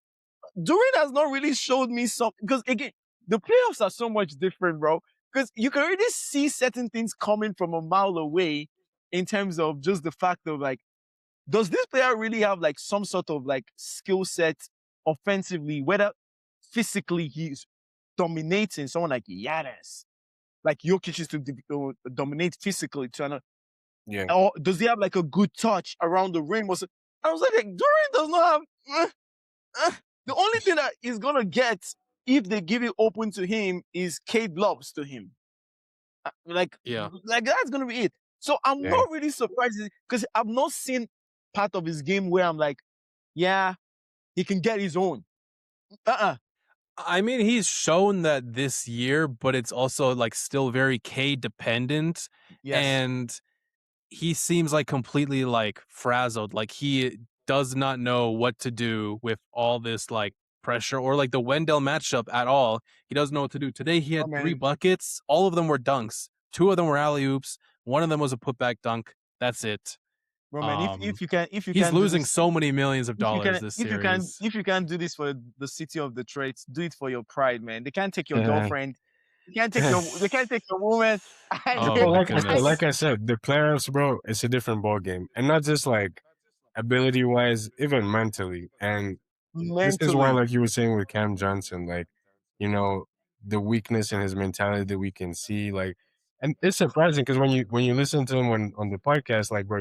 Duren has not really showed me something. Because again, the playoffs are so much different, bro. Because you can already see certain things coming from a mile away in terms of just the fact of like, does this player really have like some sort of like skill set offensively, whether physically he's dominating someone like Giannis, like Jokic is to dominate physically to another. Yeah. Or does he have like a good touch around the rim? I was like, Duren does not have. The only thing that he's gonna get if they give it open to him is Cade Lobs to him. Like that's gonna be it. So I'm not really surprised because I've not seen part of his game where I'm like, yeah, he can get his own. I mean, he's shown that this year, but it's also like still very K dependent. Yes. And he seems like completely like frazzled. Like he does not know what to do with all this like pressure or like the Wendell matchup at all. He doesn't know what to do. Today he had 3 buckets. All of them were dunks. 2 of them were alley-oops. 1 of them was a putback dunk. That's it. Bro, man, if you can, he's losing so many millions of dollars this series. If you can't do this for the city of Detroit, do it for your pride, man. They can't take your girlfriend. They can't take your woman. Like I said, the playoffs, bro, it's a different ball game, and not just like ability wise, even mentally. And this is why, like you were saying with Cam Johnson, like the weakness in his mentality that we can see, like, and it's surprising because when you listen to him on the podcast, like, bro,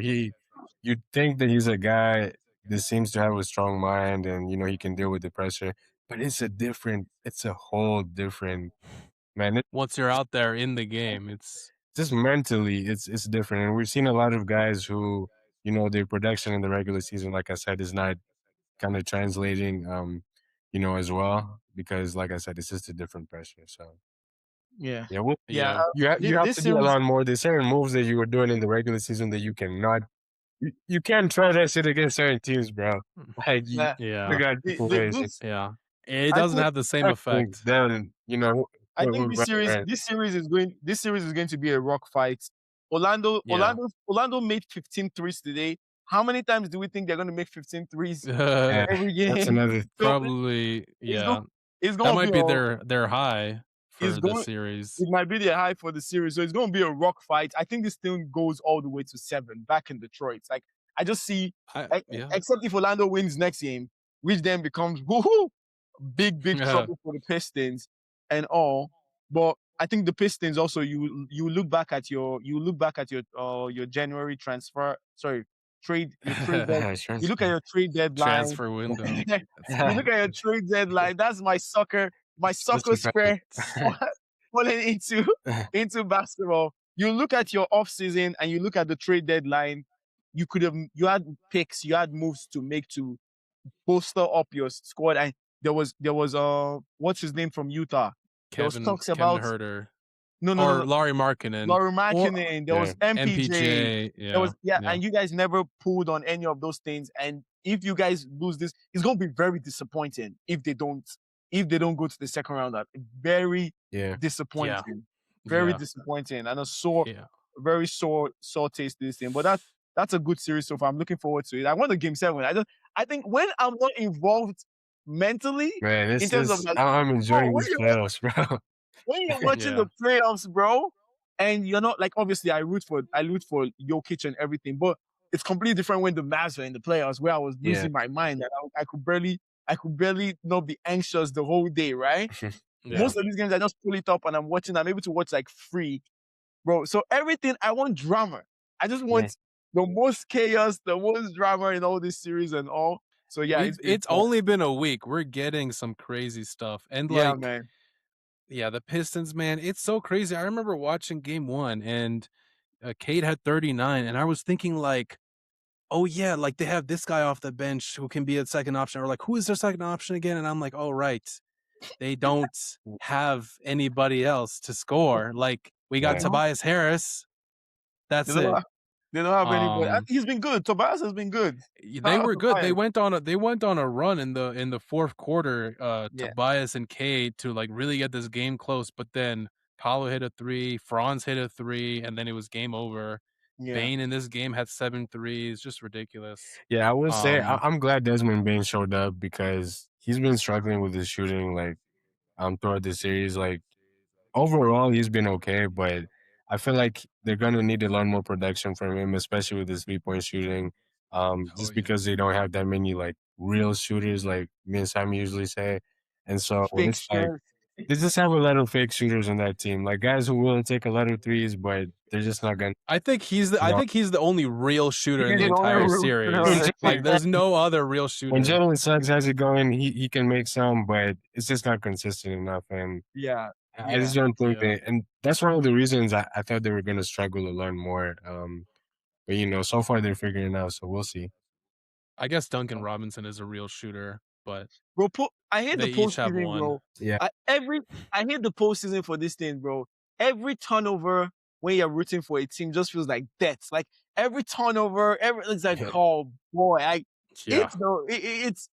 you'd think that he's a guy that seems to have a strong mind and he can deal with the pressure, but it's a whole different. Man, once you're out there in the game, it's just mentally, it's different. And we've seen a lot of guys who, their production in the regular season, like I said, is not kind of translating, as well, because like I said, it's just a different pressure. So yeah. You have to do a lot more. There's certain moves that you were doing in the regular season that you cannot. You can't try that shit against certain teams, bro. Like, it doesn't have the same effect. Then I think this series is going to be a rock fight. Orlando made 15 threes today. How many times do we think they're going to make 15 threes every game? That's another probably. It's that might be their high for the series. It might be their high for the series. So it's going to be a rock fight. I think this thing goes all the way to 7 back in Detroit. Like I just see, except if Orlando wins next game, which then becomes big trouble for the Pistons and all. But I think the Pistons also you look back at your January trade deadline. You look at your trade deadline. Transfer window. You look at your trade deadline. That's my soccer square falling into basketball. You look at your off season and you look at the trade deadline. You had picks, you had moves to make to bolster up your squad. And there was what's his name from Utah? There was talks about Herter. No, Lauri Markkanen. There was MPJ. There was yeah. And you guys never pulled on any of those things. And if you guys lose this, it's gonna be very disappointing if they don't go to the second round. Very disappointing. very Yeah. disappointing and Yeah. very sore taste this thing. But that's a good series so far. I'm looking forward to it. I want the game 7. I think when I'm not involved mentally Man, in this terms of is like, I'm oh, enjoying these playoffs, bro. when you're watching Yeah. the playoffs, bro, and you're not like, obviously I root for Jokic and everything, but it's completely different when the Mavs were in the playoffs where I was Yeah. losing my mind and I could barely not be anxious the whole day, right? Yeah. Most of these games I just pull it up and I'm watching. I'm able to watch like free, bro. So everything I want drama. I just want the most chaos, the most drama in all this series and all. So yeah, It's only been a week. We're getting some crazy stuff. And yeah, like, man. yeah, the Pistons, man, it's so crazy. I remember watching game 1 and Cade had 39 and I was thinking like, oh yeah, like they have this guy off the bench who can be a second option, or like, who is their second option again? And I'm like, oh right, they don't have anybody else to score. Like we got Right. Tobias Harris. That's it. They don't have anybody. He's been good. Tobias has been good. They were good. They went on a run in the fourth quarter. Tobias and Cade to like really get this game close, but then Paolo hit a 3, Franz hit a 3, and then it was game over. Yeah. Bane in this game had 7 threes, just ridiculous. Yeah, I would say I'm glad Desmond Bane showed up because he's been struggling with his shooting like throughout the series. Like overall, he's been okay, but I feel like they're gonna need to learn more production from him, especially with his 3-point shooting. Just because they don't have that many like real shooters, like me and Sam usually say, and so it's like they just have a lot of fake shooters on that team, like guys who will take a lot of threes, but they're just not gonna. I think he's the only real shooter in the entire series. Like there's no other real shooter. When Jalen Suggs has it going, he can make some, but it's just not consistent enough. And I just don't think that, and that's one of the reasons I thought they were gonna struggle to learn more. But you know, so far they're figuring it out, so we'll see. I guess Duncan Robinson is a real shooter, but bro, I hate the postseason, bro. Yeah, I hate the postseason for this thing, bro. Every turnover when you're rooting for a team just feels like death. Like every turnover, it's like, oh boy, it's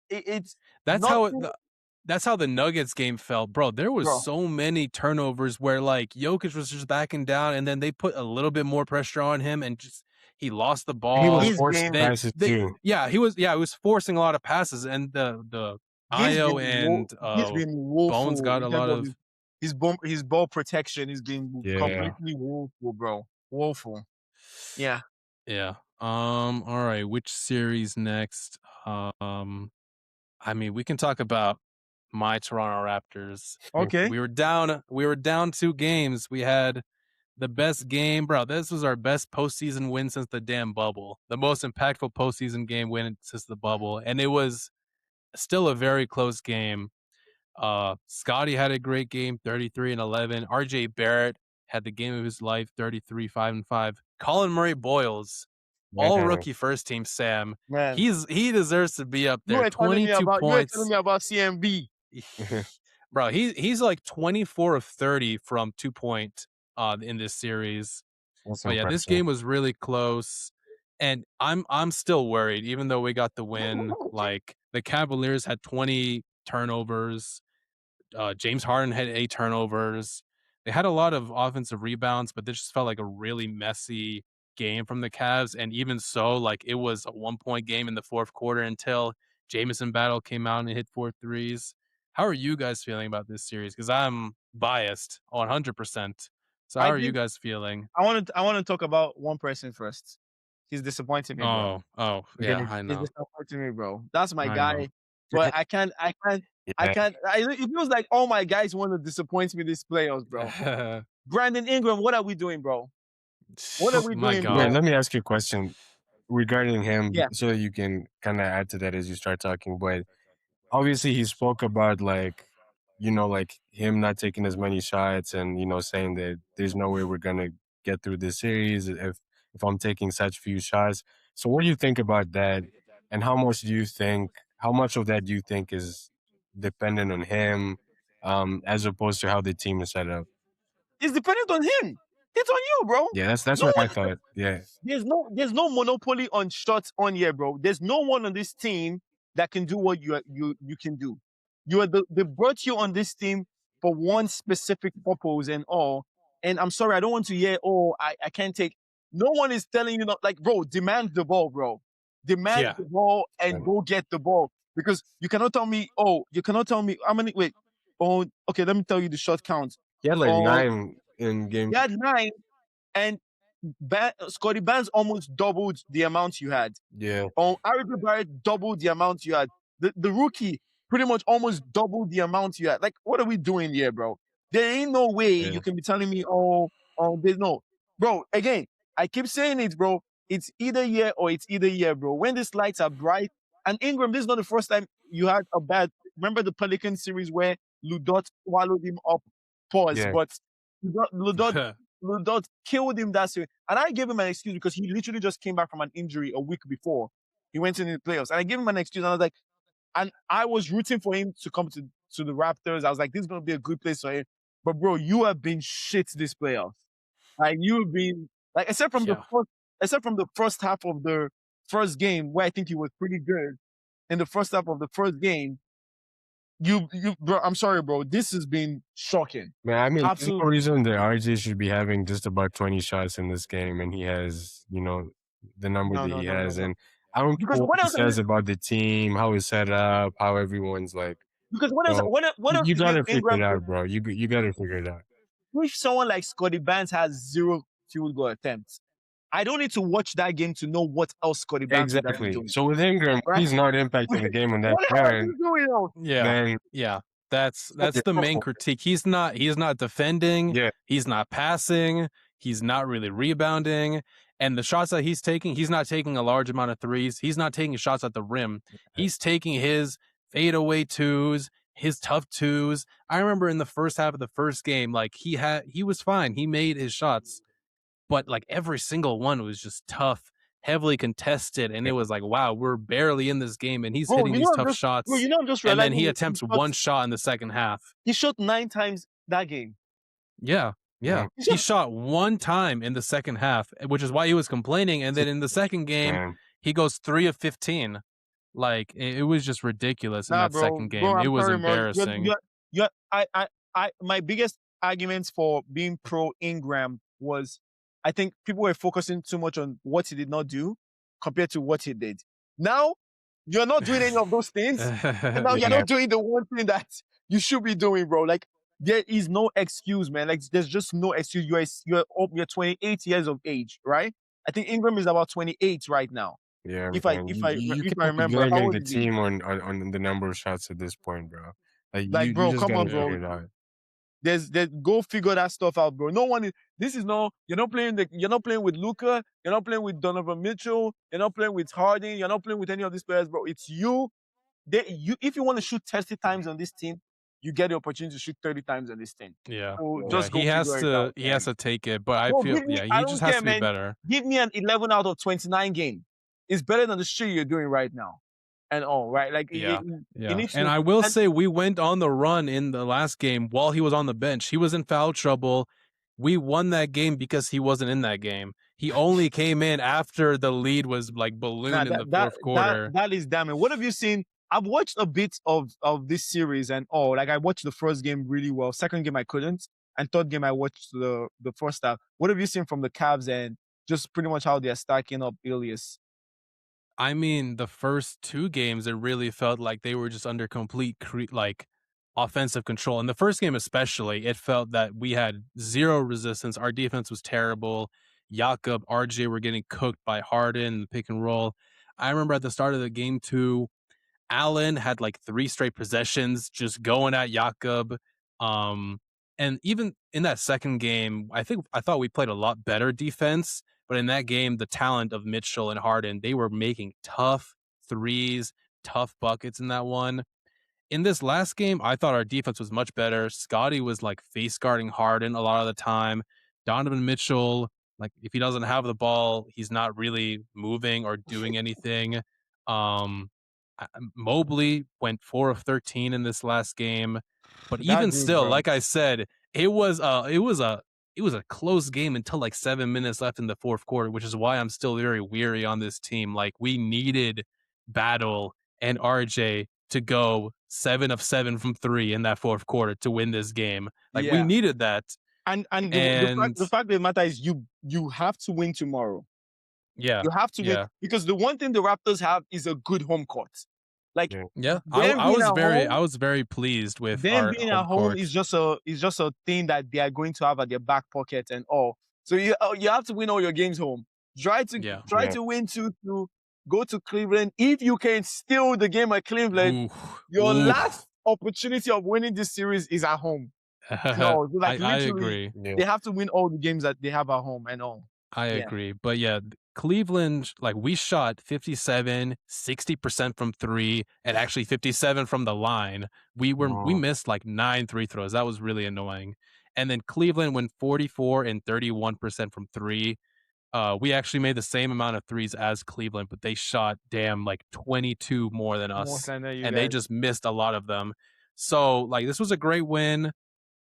that's how the Nuggets game felt, bro. There was so many turnovers where like Jokic was just backing down, and then they put a little bit more pressure on him, and just he lost the ball. He was forcing passes too. Yeah, he was forcing a lot of passes, and the Io and Bones got a lot of his ball protection. He's been completely woeful, bro. Woeful. Yeah. Yeah. All right. Which series next? I mean, we can talk about my Toronto Raptors. Okay. We were down 2 games. We had the best game, bro. This was our best postseason win since the damn bubble. The most impactful postseason game win since the bubble. And it was still a very close game. Scotty had a great game, 33 and 11. RJ Barrett had the game of his life, 33, 5 and 5. Colin Murray Boyles, all rookie first team, Sam. Man. He deserves to be up there. 22 points. You were telling me about CMB. Bro, he's like 24 of 30 from 2-point in this series. But yeah, this game was really close. And I'm still worried, even though we got the win. Like the Cavaliers had 20 turnovers. James Harden had 8 turnovers. They had a lot of offensive rebounds, but this just felt like a really messy game from the Cavs. And even so, like it was a 1-point game in the fourth quarter until Jamison Battle came out and hit 4 threes. How are you guys feeling about this series? Because I'm biased 100%. So how are you guys feeling? I want to talk about one person first. He's disappointing me, bro. Oh, yeah, I know. He's disappointing me, bro. That's my guy. But I can't. It feels like all my guys want to disappoint me this playoffs, bro. Brandon Ingram, what are we doing, bro? What are we doing, bro? Wait, let me ask you a question regarding him, so you can kind of add to that as you start talking. But obviously, he spoke about like him not taking as many shots, and saying that there's no way we're gonna get through this series if I'm taking such few shots. So what do you think about that? And how much of that do you think is dependent on him, as opposed to how the team is set up? It's dependent on him. It's on you, bro. Yeah, that's what I thought. Yeah. There's no monopoly on shots on here, bro. There's no one on this team that can do what you can do. They brought you on this team for one specific purpose and all. And I'm sorry, I don't want to hear, I can't take. No one is telling you not, like, bro, demand the ball, bro. Demand the ball and go get the ball. Because you cannot tell me, how many, wait. Oh, okay, let me tell you the shot count. He had like 9 in game. You had 9, and Scotty Barnes almost doubled the amount you had. Yeah. RJ Barrett doubled the amount you had. The rookie pretty much almost doubled the amount you had. Like, what are we doing here, bro? There ain't no way you can be telling me, there's no. Bro, again, I keep saying it, bro. It's either year or it's either year, bro. When these lights are bright, and Ingram, this is not the first time you had a bad. Remember the Pelican series where Ludot swallowed him up? Pause. But Ludot killed him that series. And I gave him an excuse because he literally just came back from an injury a week before he went into the playoffs. And I gave him an excuse. And I was like, and I was rooting for him to come to the Raptors. I was like, this is going to be a good place for him. But, bro, you have been shit this playoffs. Like, you've been, like, except from the first half of the first game, where I think he was pretty good. In the first half of the first game, bro, I'm sorry, bro. This has been shocking. Man, I mean, there's no reason that RJ should be having just about 20 shots in this game, and he has, the number that he has. And I don't care what he says about the team, how it's set up, how everyone's like. Because what else you gotta figure it out, bro. You gotta figure it out. If someone like Scotty Barnes has 0 field goal attempts, I don't need to watch that game to know what else Scotty Barnes is doing. So with Ingram, he's not impacting the game on that part. Yeah. That's the main critique. He's not defending. Yeah. He's not passing. He's not really rebounding. And the shots that he's taking, he's not taking a large amount of threes. He's not taking shots at the rim. He's taking his fadeaway twos, his tough twos. I remember in the first half of the first game, like he was fine. He made his shots, but like every single one was just tough, heavily contested, and it was like, wow, we're barely in this game, and he's hitting these tough shots. And then he attempts one shot in the second half. He shot 9 times that game. Yeah. He shot 1 time in the second half, which is why he was complaining. And then in the second game, he goes 3 of 15. Like, it was just ridiculous in that second game. It was embarrassing. My biggest arguments for being pro Ingram was, I think people were focusing too much on what he did not do compared to what he did. Now, you're not doing any of those things. And now you're not doing the one thing that you should be doing, bro. Like, there is no excuse, man. Like, there's just no excuse. You're 28 years of age, right? I think Ingram is about 28 right now. Yeah, if I remember, how the team on the number of shots at this point, bro. Bro, come on, bro. There's go figure that stuff out, bro. No one is. You're not playing with Luka. You're not playing with Donovan Mitchell. You're not playing with Harden. You're not playing with any of these players, bro. It's you. If you want to shoot 30 times on this team, you get the opportunity to shoot 30 times on this team. Yeah. So just go he has to take it, but I feel he just has to be better. Give me an 11 out of 29 game. It's better than the shit you're doing right now. And all right, like and I will say we went on the run in the last game while he was on the bench. He was in foul trouble. We won that game because he wasn't in that game. He only came in after the lead was like ballooned in the fourth quarter. That is damning. What have you seen? I've watched a bit of this series and all. Like, I watched the first game really well. Second game I couldn't, and third game I watched the first half. What have you seen from the Cavs and just pretty much how they're stacking up, Ilias? I mean, the first 2 games, it really felt like they were just under complete offensive control. In the first game especially, it felt that we had 0 resistance. Our defense was terrible. Jakob, RJ were getting cooked by Harden, the pick and roll. I remember at the start of the game 2, Allen had like 3 straight possessions just going at Jakob. And even in that second game, I thought we played a lot better defense. But in that game, the talent of Mitchell and Harden, they were making tough threes, tough buckets in that one. In this last game, I thought our defense was much better. Scotty was like face guarding Harden a lot of the time. Donovan Mitchell, like, if he doesn't have the ball, he's not really moving or doing anything. Mobley went 4 of 13 in this last game. But even still, bro, like I said, it was a close game until like 7 minutes left in the fourth quarter, which is why I'm still very weary on this team. Like, we needed Battle and RJ to go 7 of 7 from 3 in that fourth quarter to win this game. Like, we needed that. And And the fact of the matter is you have to win tomorrow. yeah, You have to win yeah, because the one thing the Raptors have is a good home court. Like yeah. them being at home, I was very pleased with them our being at home home court. is just a thing that they are going to have at their back pocket and all. So you have to win all your games home. Try to win to go to Cleveland. If you can steal the game at Cleveland, your last opportunity of winning this series is at home. No, like I literally, agree. they have to win all the games that they have at home and all. I agree. But yeah, Cleveland, like we shot 57, 60% from three, and actually 57 from the line. We missed like 9 free throws. That was really annoying. And then Cleveland went 44 and 31% from three. We actually made the same amount of threes as Cleveland, but they shot like 22 more than us. And they just missed a lot of them. So like this was a great win,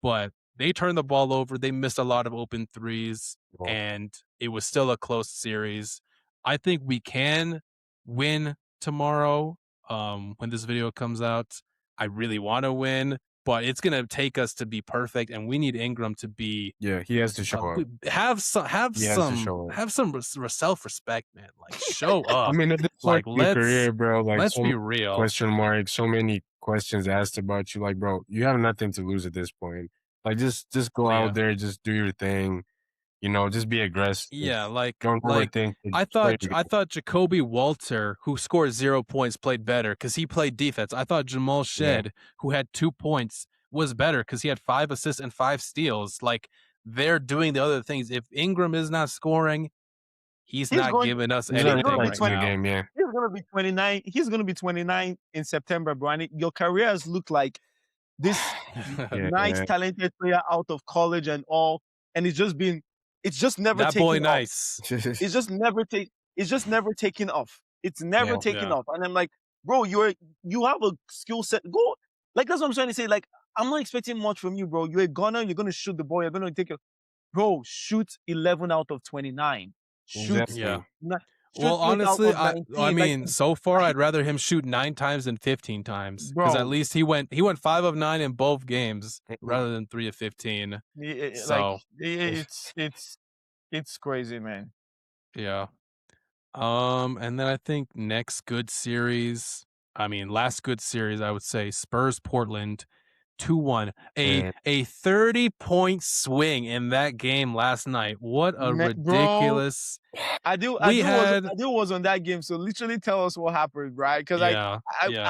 but they turned the ball over. They missed a lot of open threes, and it was still a close series. I think we can win tomorrow when this video comes out. I really want to win, but it's going to take us to be perfect, and we need Ingram to be. Yeah, he has to show up. Have some self-respect, man. Like show up. I mean, at this like point in your career, bro, like let's be real. Question marks, so many questions asked about you. Like, bro, you have nothing to lose at this point. Like, just go out there, just do your thing. You know, just be aggressive. Yeah, don't overthink. I thought Jacoby Walter, who scored 0 points, played better because he played defense. I thought Jamal Shed, who had 2 points, was better because he had 5 assists and 5 steals. Like they're doing the other things. If Ingram is not scoring, he's not giving us anything right now. Game, yeah. He's gonna be 29. He's gonna be 29 in September, Brian. Your career has looked like this nice, talented player out of college and all, and it's just never that taken boy off. nice. It's just never taken off. It's never taken off. And I'm like, bro, you have a skill set. Go, like that's what I'm trying to say. Like, I'm not expecting much from you, bro. You're a gunner, you're gonna shoot the ball, you're gonna take bro, shoot 11 out of 29. Shoot, well, honestly, I mean, so far, I'd rather him shoot 9 times than 15 times because at least he went 5 of 9 in both games rather than 3 of 15. So it's crazy, man. Yeah. And then I think last good series, I would say Spurs Portland 2-1. A 30-point swing in that game last night. What a ridiculous. Adeel was on that game, so literally tell us what happened, right? Because I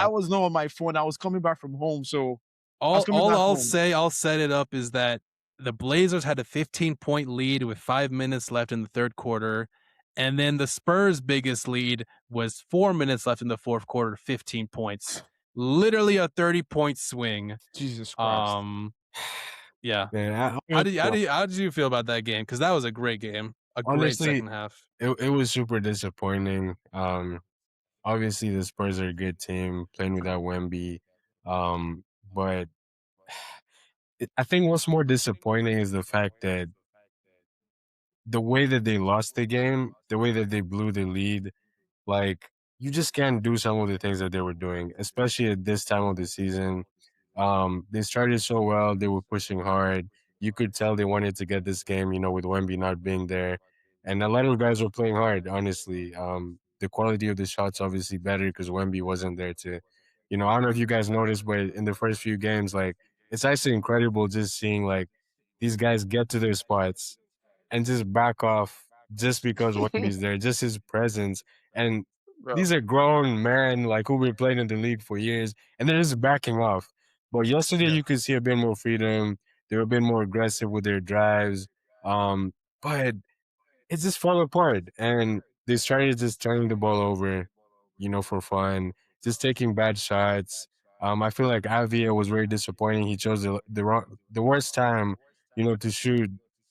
was not on my phone. I was coming back from home, so I'll set it up is that the Blazers had a 15-point lead with 5 minutes left in the third quarter. And then the Spurs' biggest lead was 4 minutes left in the fourth quarter, 15 points. Literally a 30-point swing. Jesus Christ. Yeah. Man, how did you feel about that game? Because that was a great game. Great second half. It was super disappointing. Obviously the Spurs are a good team playing without Wemby. But I think what's more disappointing is the fact that the way that they lost the game, the way that they blew the lead, like you just can't do some of the things that they were doing, especially at this time of the season. They started so well, they were pushing hard. You could tell they wanted to get this game, you know, with Wemby not being there. And a lot of guys were playing hard, honestly. The quality of the shots obviously better because Wemby wasn't there to, I don't know if you guys noticed, but in the first few games, like it's actually incredible just seeing like these guys get to their spots and just back off just because Wemby's there, just his presence. And these are grown men like who've been playing in the league for years, and they're just backing off. But yesterday you could see a bit more freedom. They were a bit more aggressive with their drives. But it just fell apart, and they started just turning the ball over, for fun, just taking bad shots. I feel like Adeel was very disappointing. He chose the worst time, to shoot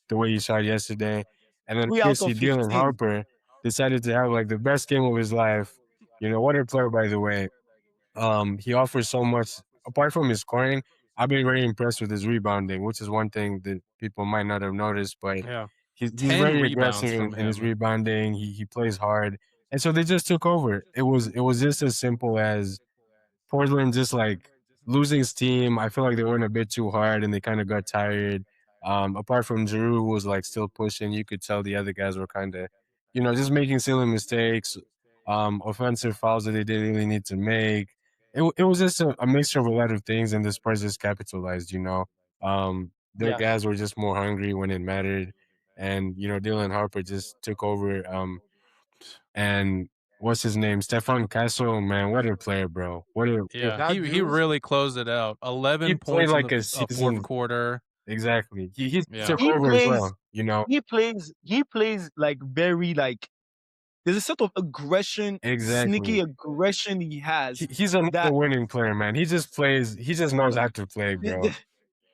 the way he shot yesterday. And then obviously Dylan Harper decided to have like the best game of his life. What a player, by the way. He offers so much. Apart from his scoring, I've been very impressed with his rebounding, which is one thing that people might not have noticed. But he's very aggressive in his rebounding. He plays hard, and so they just took over. It was just as simple as Portland just like losing steam. I feel like they went a bit too hard and they kind of got tired. Apart from Giroud, who was like still pushing, you could tell the other guys were kind of, just making silly mistakes, offensive fouls that they didn't really need to make. It was just a mixture of a lot of things, and the Spurs just capitalized. Their Yeah. guys were just more hungry when it mattered, and Dylan Harper just took over. And what's his name? Stefan Castle, man, what a player, bro! What a Yeah, That he dude, really closed it out. he 11 played points in like the a fourth season. quarter. Exactly. He Yeah. took he over as plays well. he plays like very like there's a sort of aggression, sneaky Exactly. aggression he has He's another that winning player, man. He just plays. He just knows how to play, bro.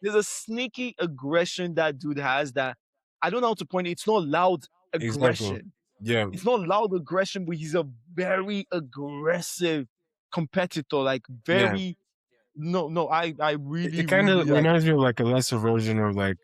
there's a sneaky aggression that dude has that I don't know how to point it. It's not loud Exactly. aggression. Yeah. It's not loud aggression, but he's a very aggressive competitor. Like Yeah. very no, I really, It kind really of like reminds me of like a lesser version of like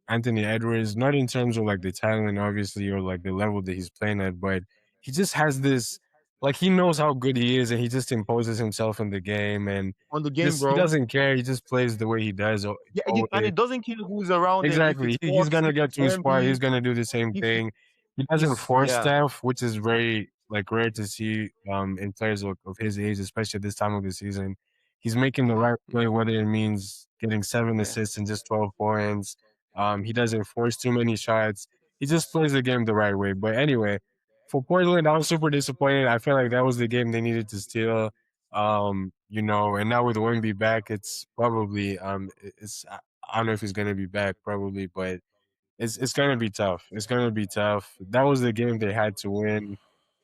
Anthony Edwards, not in terms of like the talent, obviously, or like the level that he's playing at, but he just has this, like, he knows how good he is, and he just imposes himself in the game, and on the game, just he bro. doesn't care. He just plays the way he does Yeah, and always. it doesn't care who's around him. If Exactly. it's He's Fox, gonna if get it's to his spot. He's Wemby, gonna do the same if thing. He doesn't he's force yeah, stuff, which is very like rare to see in players of his age, especially at this time of the season. He's making the right play, whether it means getting 7 yeah, assists and just 12 points. He doesn't force too many shots. He just plays the game the right way. But anyway, for Portland, I was super disappointed. I feel like that was the game they needed to steal. And now with Wemby back, it's probably it's I don't know if he's gonna be back probably, but it's gonna be tough. It's gonna be tough. That was the game they had to win.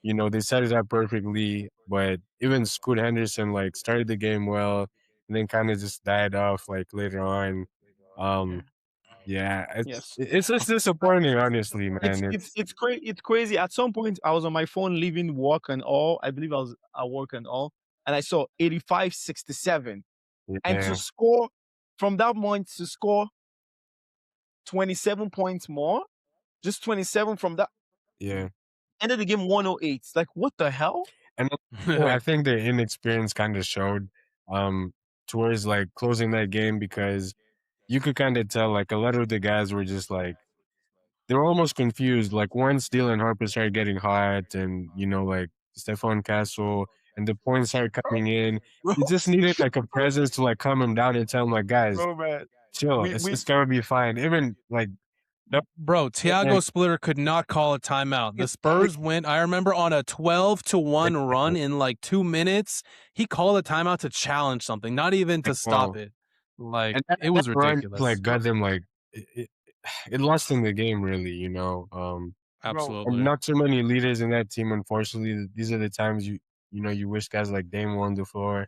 They set it up perfectly, but even Scoot Henderson like started the game well and then kind of just died off like later on. yeah. Um, yeah, Yes. it's just disappointing, honestly, man. It's crazy. At some point, I was on my phone leaving work and all. I believe I was at work and all, and I saw 85-67. And to Yeah, score from that point to score 27 points more, just 27 from that yeah. ended the game 108. Like what the hell? And I think the inexperience kind of showed um towards like closing that game because you could kind of tell like a lot of the guys were just like they were almost confused. Like once Dylan Harper started getting hot and like Stefan Castle and the points started coming in, Bro, you just needed like a presence to like calm him down and tell him like guys, bro, man. chill. We It's gonna be fine. Even like Bro, Thiago and Splitter could not call a timeout. The it's Spurs went, I remember, on a 12-1 run in like 2 minutes. He called a timeout to challenge something, not even to stop it. Like, and that it was run ridiculous. like got them like it lost them the game really. bro. Absolutely. And not too many leaders in that team, unfortunately. These are the times you wish guys like Dame were on the floor,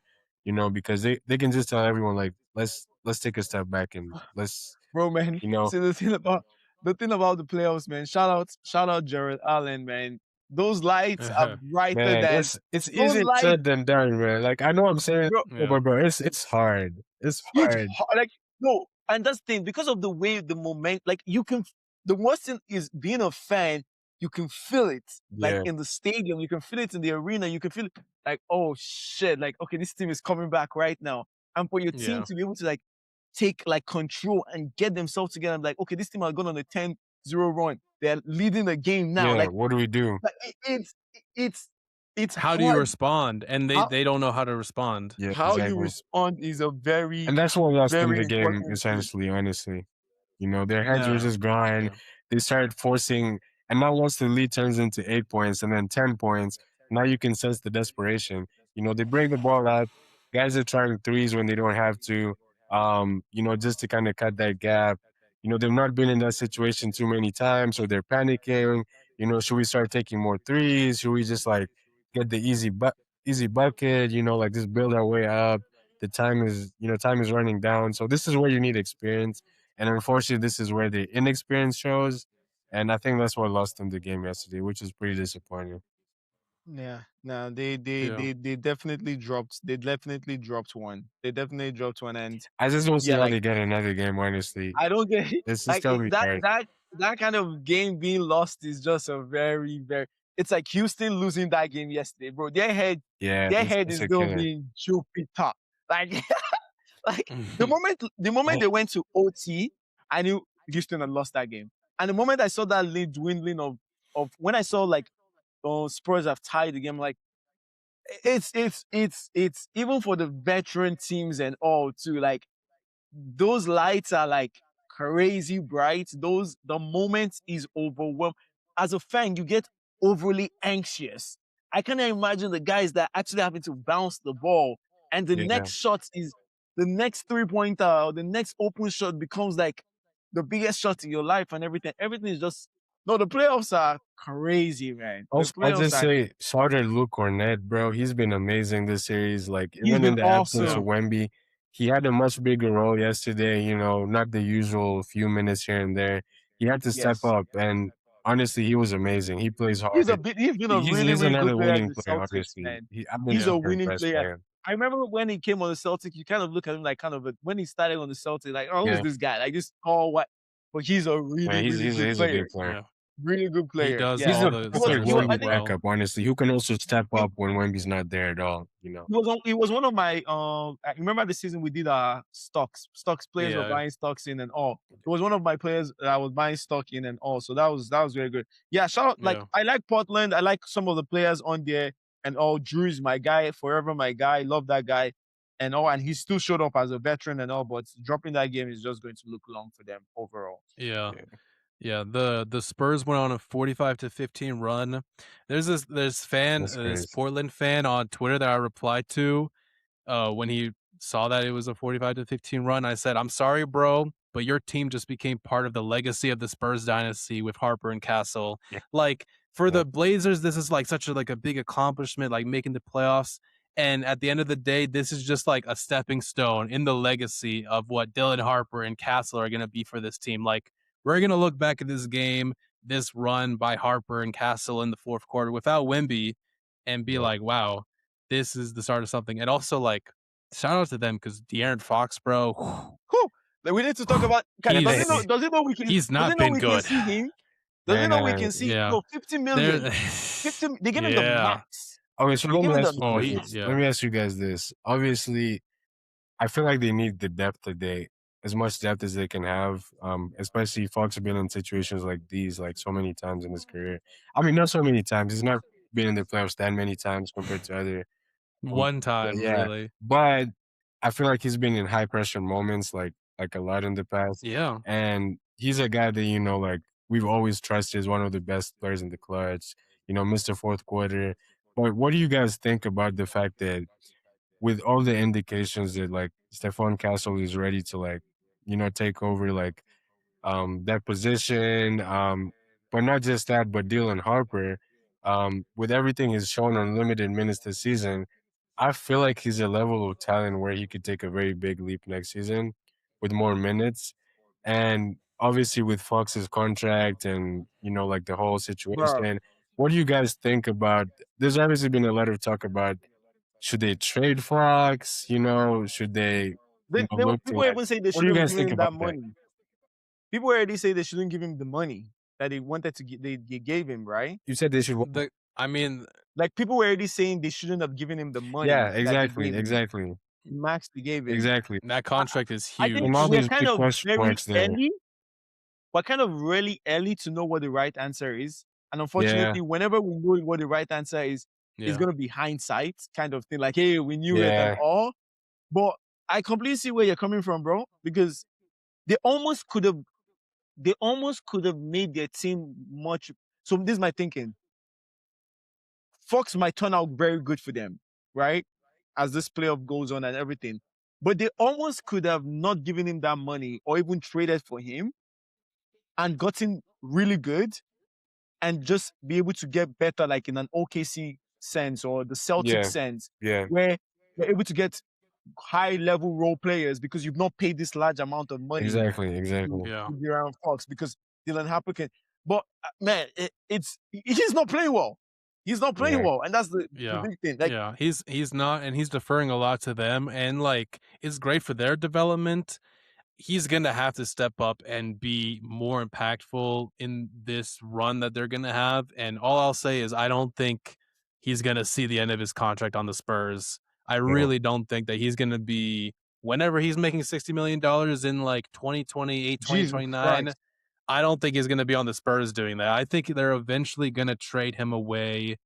because they can just tell everyone like let's take a step back and let's Bro, man. you know See the thing about the playoffs, man. Shout out Jared Allen, man. Those lights are brighter man, than it's those easier lights, said than done, man. Like I know I'm saying bro. Yeah. but bro, it's hard. It's hard. Like no, and that's the thing because of the way the moment, like you can. The worst thing is being a fan. You can feel it, like Yeah. in the stadium. You can feel it in the arena. You can feel it, like oh shit, like okay, this team is coming back right now. And for your team Yeah. to be able to like take like control and get themselves together, like okay, this team has gone on a 10-0 run. They're leading the game now. Yeah, Like, what do we do? like it's How do you hard. respond? And How- they don't know how to respond. Yeah, How you exactly. respond is a very, And that's what lost them very the game, important thing. essentially, honestly. Their heads were Yeah. just gone. Yeah. They started forcing, and now once the lead turns into 8 points and then 10 points, now you can sense the desperation. They bring the ball out. Guys are trying threes when they don't have to, just to kind of cut that gap. They've not been in that situation too many times, so they're panicking. Should we start taking more threes? Should we just like get the easy bucket? Like just build our way up. The time is running down. So this is where you need experience. And unfortunately, this is where the inexperience shows. And I think that's what lost them the game yesterday, which is pretty disappointing. Yeah, no, they they Yeah. they they definitely dropped. They definitely dropped one. They definitely dropped one, and I just don't see yeah, how like they get another game, honestly. I don't get it. It's just Like gonna be that hard. that kind of game being lost is just a very very. It's like Houston losing that game yesterday, bro. Yeah, Their it's, head it's is a still killer. being Jupiter. Like like the moment they went to OT, I knew Houston had lost that game. And the moment I saw that lead dwindling of when I saw like Spurs have tied the game, like it's even for the veteran teams and all too, like those lights are like crazy bright. The moment is overwhelmed. As a fan, you get overly anxious. I can't imagine the guys that actually having to bounce the ball, and the next shot is the next 3-pointer or the next open shot becomes like the biggest shot in your life, and everything. Everything is just no. The playoffs are crazy, man. The Also, I'll playoffs just are. say, shout out Luke Cornett, bro. He's been amazing this series. Like, He's even in been the absence of awesome. Wemby, he had a much bigger role yesterday. You know, not the usual few minutes here and there. He had to step Yes. up, and honestly, he was amazing. He plays He's hard. been a really, He's really good another player in winning the player, Celtics, obviously. man. I've been He's a super winning impressed by player. him. I remember when he came on the Celtics, you kind of look at him like when he started on the Celtics, like, oh, who's Yeah, this guy? Like this tall white. But he's a really, really good he's a player. good player. Yeah. Really good He player. does Yeah. He's all a the perfect certain I Wemby think well. backup, honestly. Who can also step he, up when Wemby's not there at all, you know? he was one of my I remember the season we did stocks players were Yeah. buying stocks in and all. It was one of my players that I was buying stock in and all. So that was very good. Yeah, shout out, like Yeah. I like Portland. I like some of the players on there and all. Drew's my guy, forever my guy. Love that guy and all. And he still showed up as a veteran and all, but dropping that game is just going to look long for them overall. Yeah. Yeah. Yeah, the Spurs went on a 45-15 run. There's That's crazy. Portland fan on Twitter that I replied to when he saw that it was a 45-15 run. I said, "I'm sorry, bro, but your team just became part of the legacy of the Spurs dynasty with Harper and Castle. Yeah. Like for Yeah. the Blazers, this is like such a big accomplishment, like making the playoffs. And at the end of the day, this is just like a stepping stone in the legacy of what Dylan Harper and Castle are gonna be for this team. Like we're gonna look back at this game, this run by Harper and Castle in the fourth quarter without Wemby, and be like, wow, this is the start of something." And also, like, shout out to them because De'Aaron Fox, bro. Whew. Like, we need to talk about. Does He's he know? Does he know we can? he's Does he not know been we can good. see him? Does he know we can see? Yeah. No, 50 million. There, 50. They gave him the yeah. max. Okay, so They gave him the Oh, max. yeah. let me ask you guys this. Obviously, I feel like they need the depth today, as much depth as they can have. Especially Fox has been in situations like these, like so many times in his career. I mean, not so many times. He's not been in the playoffs that many times compared to other. One time, Yeah, really. but I feel like he's been in high pressure moments, like a lot in the past. Yeah. And he's a guy that like we've always trusted as one of the best players in the clutch. Mr. Fourth Quarter. But what do you guys think about the fact that with all the indications that like Stephon Castle is ready to like, take over like that position. But not just that, but Dylan Harper, with everything he's shown on limited minutes this season, I feel like he's a level of talent where he could take a very big leap next season with more minutes. And obviously with Fox's contract and, like the whole Bro, situation, what do you guys think about? There's obviously been a lot of talk about should they trade Fox? Should they, look to people like, even say they what do you shouldn't have guys given think him about that that? money. People already say they shouldn't give him the money that they wanted to give. They gave him, right? You said they should. I mean, like people were already saying they shouldn't have given him the money. Yeah, that exactly, they gave him. exactly, Max they gave him. exactly. that contract is I huge. think And all we're these kind big of question very marks there. early. We're kind of really early to know what the right answer is. And unfortunately, whenever we know what the right answer is, it's going to be hindsight kind of thing. Like, hey, we knew it and all. But I completely see where you're coming from, bro, because they almost could have made their team much. So this is my thinking. Fox might turn out very good for them, right? As this playoff goes on and everything. But they almost could have not given him that money or even traded for him and gotten really good and just be able to get better, like in an OKC sense or the Celtics sense, where you're able to get high level role players because you've not paid this large amount of money. Exactly. To be around Fox because Dylan Harper can. But man, he's not playing well. He's not playing well, and that's the big thing. Like, he's not, and he's deferring a lot to them, and like it's great for their development. He's gonna have to step up and be more impactful in this run that they're gonna have. And all I'll say is I don't think he's gonna see the end of his contract on the Spurs. I really don't think that he's gonna be whenever he's making $60 million in like 2028, Jesus 2029, Christ. I don't think he's going to be on the Spurs doing that. I think they're eventually going to trade him away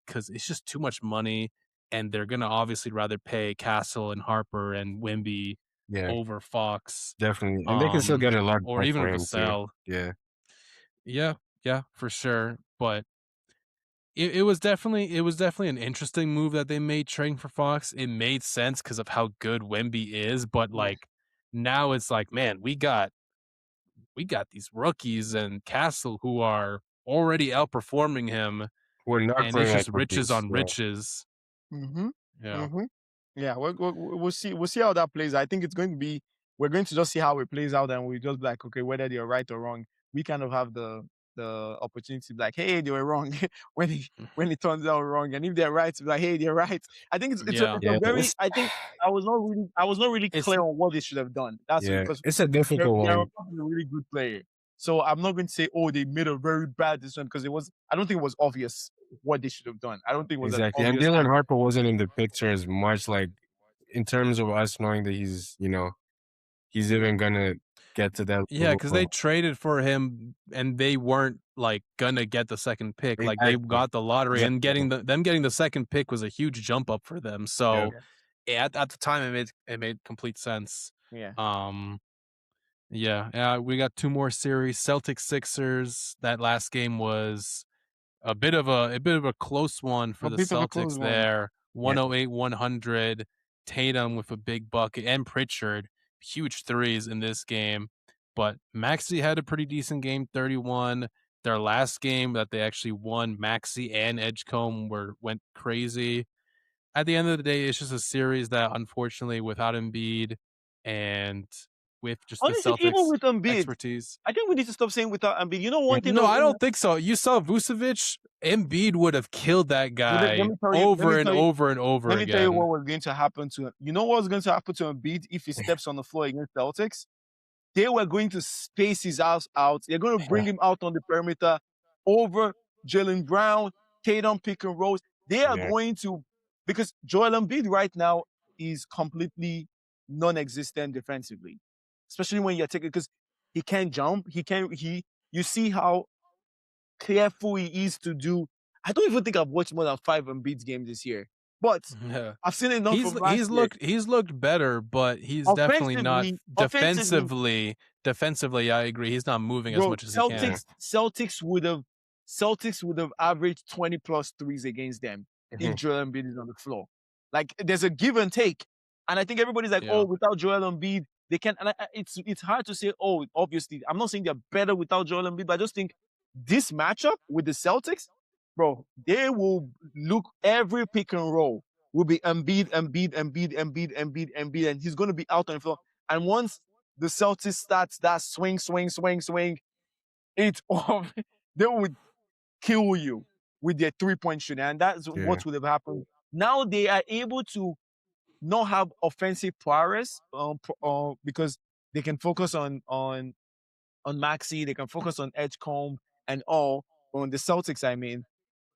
because it's just too much money, and they're going to obviously rather pay Castle and Harper and Wemby over Fox. Definitely. And they can still get a lot or back even for him Vassell. too. Yeah, for sure. But it was definitely an interesting move that they made trading for Fox. It made sense because of how good Wemby is, but like now it's like, man, we got these rookies and Castle who are already outperforming him, We're not and it's playing just like riches rookies. on riches. Mm-hmm. Yeah. Mm-hmm. Yeah, we'll see how that plays. I think it's going to be, we're going to just see how it plays out, and we just be like, okay, whether they're right or wrong, we kind of have the opportunity to be like, hey, they were wrong when it turns out wrong, and if they're right, to be like, hey, they're right. I think it's a very, I think I was not really clear on what they should have done. That's because it's a difficult one. They're a really good player, so I'm not going to say, oh, they made a very bad decision, because I don't think it was obvious what they should have done. I don't think it was exactly. an And obvious Dylan Harper wasn't in the picture as much, like in terms of us knowing that he's even gonna get to that. Yeah, because they traded for him and they weren't like gonna get the second pick. Like they got the lottery, and getting the second pick was a huge jump up for them. So at the time, it made complete sense. Yeah. We got two more series. Celtics Sixers. That last game was a bit of a close one for the Celtics there. 108-100. Tatum with a big bucket, and Pritchard, huge threes in this game. But Maxey had a pretty decent game, 31. Their last game that they actually won, Maxey and Edgecombe went crazy. At the end of the day, it's just a series that, unfortunately, without Embiid and with just the Celtics even with Embiid, expertise, I think we need to stop saying without Embiid. You know one thing? No, I don't think so. You saw Vucevic. Embiid would have killed that guy over and over and over again. Let me tell you what was going to happen to him. You know what was going to happen to Embiid if he steps on the floor against Celtics? They were going to space his house out. They're going to bring him out on the perimeter over Jaylen Brown, Tatum pick and rolls. They are going to, because Joel Embiid right now is completely non-existent defensively, especially when you're taking, because he can't jump. You see how careful he is to do. I don't even think I've watched more than 5 Embiid games this year, but I've seen enough. He's looked better, but he's definitely not defensively. Defensively, I agree. He's not moving as much as he can. Celtics would have averaged 20 plus threes against them if Joel Embiid is on the floor. Like, there's a give and take, and I think everybody's like, oh, without Joel Embiid, they can. And it's hard to say. Oh, obviously, I'm not saying they're better without Joel Embiid, but I just think this matchup with the Celtics, bro, they will look, every pick and roll will be Embiid, and he's going to be out on the floor. And once the Celtics starts that swing, it's off. They would kill you with their 3-point shooting, and that's what would have happened. Now they are able to not have offensive prowess because they can focus on Maxey, they can focus on Edgecombe and all, on the Celtics, I mean.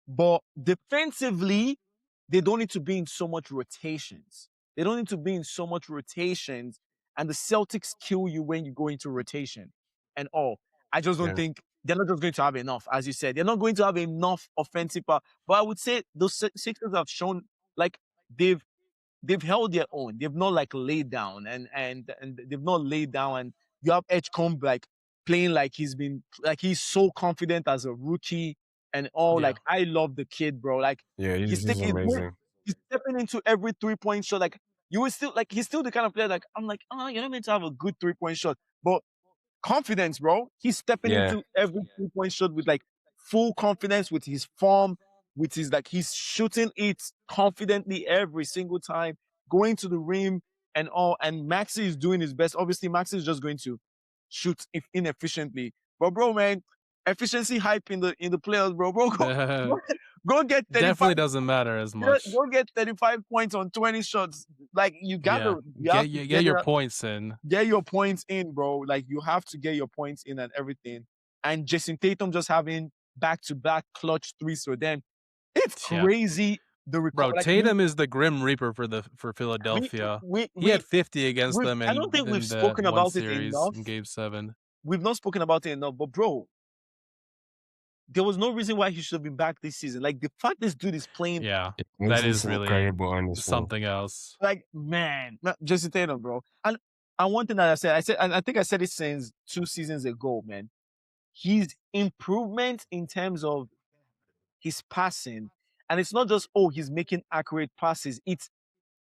But defensively, they don't need to be in so much rotations. And the Celtics kill you when you go into rotation and all. I just don't think they're not just going to have enough, as you said. They're not going to have enough offensive power. But I would say those Sixers have shown, like, they've held their own. They've not like laid down, and they've not laid down. And you have Edgecombe like playing like he's so confident as a rookie and all. Like, I love the kid, bro. Like, he's amazing. He's stepping into every 3-point shot. Like, you would still, like, he's still the kind of player, like, I'm like, oh, you're not meant to have a good 3-point shot, but confidence, bro. He's stepping into every 3-point shot with like full confidence, with his form, with his, like, he's shooting it confidently every single time, going to the rim and all. And Maxey is doing his best. Obviously, Maxey is just going to shoot inefficiently. But bro, man, efficiency hype in the playoffs, bro. Go get 35. Definitely doesn't matter as much. Go get 35 points on 20 shots. Like, you gotta get your points in. Get your points in, bro. Like, you have to get your points in and everything. And Jason Tatum just having back-to-back clutch threes for them. It's crazy Bro, Tatum is the Grim Reaper for Philadelphia. He had 50 against them, and I don't think we've in the spoken one about it series enough. in Game 7. We've not spoken about it enough, but bro, there was no reason why he should have been back this season. Like the fact this dude is playing, that is really incredible, honestly. something else. Like, man, Jason Tatum, bro. And one thing that I said, and I think I said it since 2 seasons ago, man. His improvement in terms of his passing, and it's not just he's making accurate passes.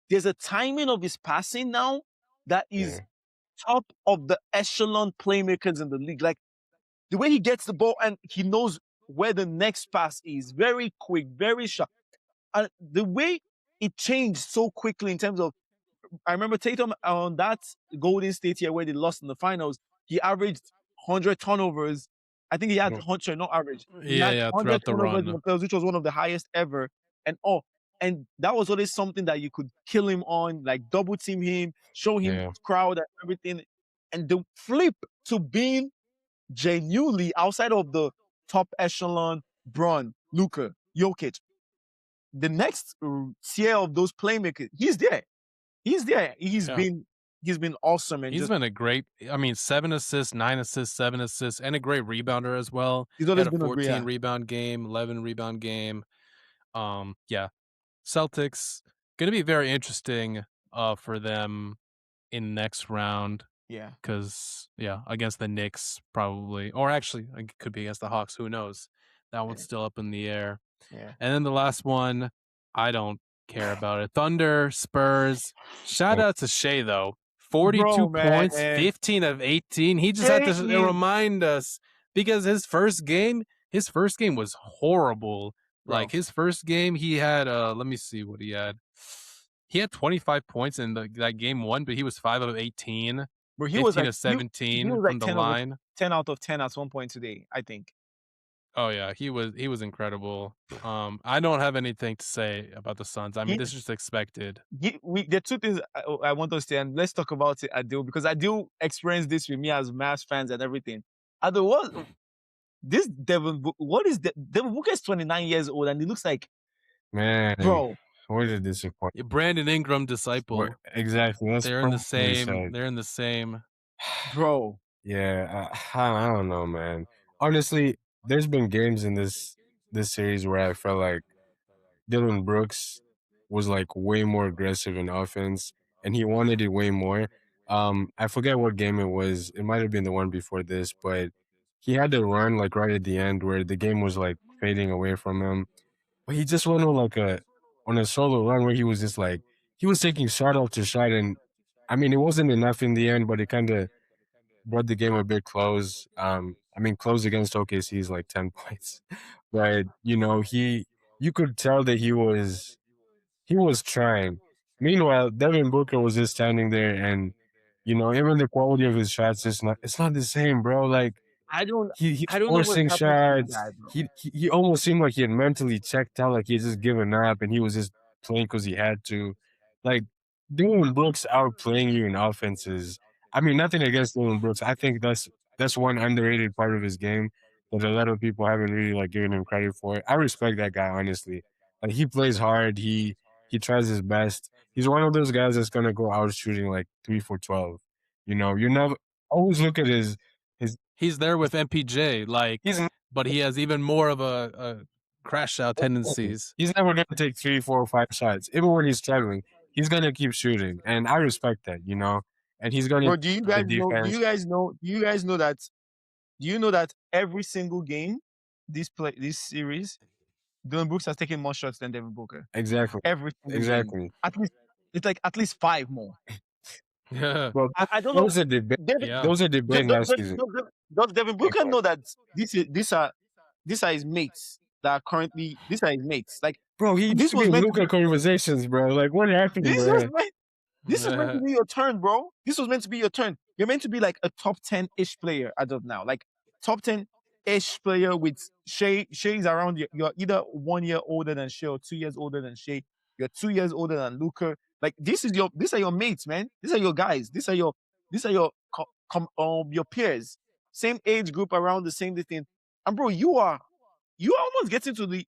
There's a timing of his passing now that is top of the echelon playmakers in the league. Like the way he gets the ball and he knows where the next pass is, very quick, very sharp. And the way it changed so quickly in terms of, I remember Tatum on that Golden State year where they lost in the finals, he averaged 100 turnovers. I think he had 100, not average. He had 100 throughout the turnovers run, in the playoffs, which was one of the highest ever. And that was always something that you could kill him on, like double team him, show him crowd and everything. And the flip to being genuinely outside of the top echelon, Bron, Luka, Jokic, the next tier of those playmakers, he's there. He's there. He's been awesome. And he's been a great, 7 assists, 9 assists, 7 assists, and a great rebounder as well. He's always been a 14 rebound game, 11 rebound game. Celtics gonna be very interesting for them in next round. Yeah. Because against the Knicks probably, or actually it could be against the Hawks. Who knows? That one's still up in the air. Yeah. And then the last one, I don't care about it. Thunder, Spurs. Shout out to Shea though. 42 points, 15 of 18. He just had to remind us because his first game was horrible. Bro. Like his first game, he had let me see what he had. He had 25 points in that game 1, but he was 5 of 18. But he was like 17 he was from like the 10 line. 10 out of 10 at one point today, I think. Oh yeah, he was incredible. I don't have anything to say about the Suns. I mean, this is just expected. There are 2 things I want to say, and let's talk about it, Adeel, because Adeel experienced this with me as Mavs fans and everything. Adeel, Devin Booker is 29 years old, and he looks like, man, bro. What a disappointment. Brandon Ingram disciple. Exactly. They're in the same. They're in the same. Bro. Yeah, I don't know, man. Honestly, there's been games in this series where I felt like Dillon Brooks was like way more aggressive in offense, and he wanted it way more. I forget what game it was. It might have been the one before this, but he had to run like right at the end where the game was like fading away from him. But he just went on a solo run where he was just like, he was taking shot after shot, and I mean, it wasn't enough in the end, but it kind of brought the game a bit close. Close against OKC is like 10 points, but you could tell that he was trying. Meanwhile, Devin Booker was just standing there, and even the quality of his shots it's not the same, bro. Like he's forcing shots. He almost seemed like he had mentally checked out, like he had just given up, and he was just playing because he had to. Like Dillon Brooks outplaying you in offenses. I mean, nothing against Dillon Brooks. I think that's one underrated part of his game that a lot of people haven't really like given him credit for. I respect that guy, honestly. Like he plays hard. He tries his best. He's one of those guys that's gonna go out shooting like 3 for 12. You never always look at his. He's there with MPJ, but he has even more of a crash out tendencies. He's never gonna take 3, 4, or 5 shots, even when he's struggling. He's gonna keep shooting, and I respect that. And he's gonna. Bro, do you guys know that every single game this series, Dillon Brooks has taken more shots than Devin Booker. Exactly. Every single game. At least it's like at least 5 more. Yeah. Well, I don't know. Those are debate last season. Does Devin Booker know that these are his mates that are currently these are his mates? Like, bro, he used to be in Luka conversations, bro. Like, what happened, bro? This was meant to be your turn, bro. This was meant to be your turn. You're meant to be like a top 10-ish player as of now. Like top 10-ish player with Shea. Shea's around you. You're either 1 year older than Shea or 2 years older than Shea. You're 2 years older than Luka. Like these are your mates, man. These are your guys. These are your peers. Same age group around the same thing. And bro, you are you almost get into the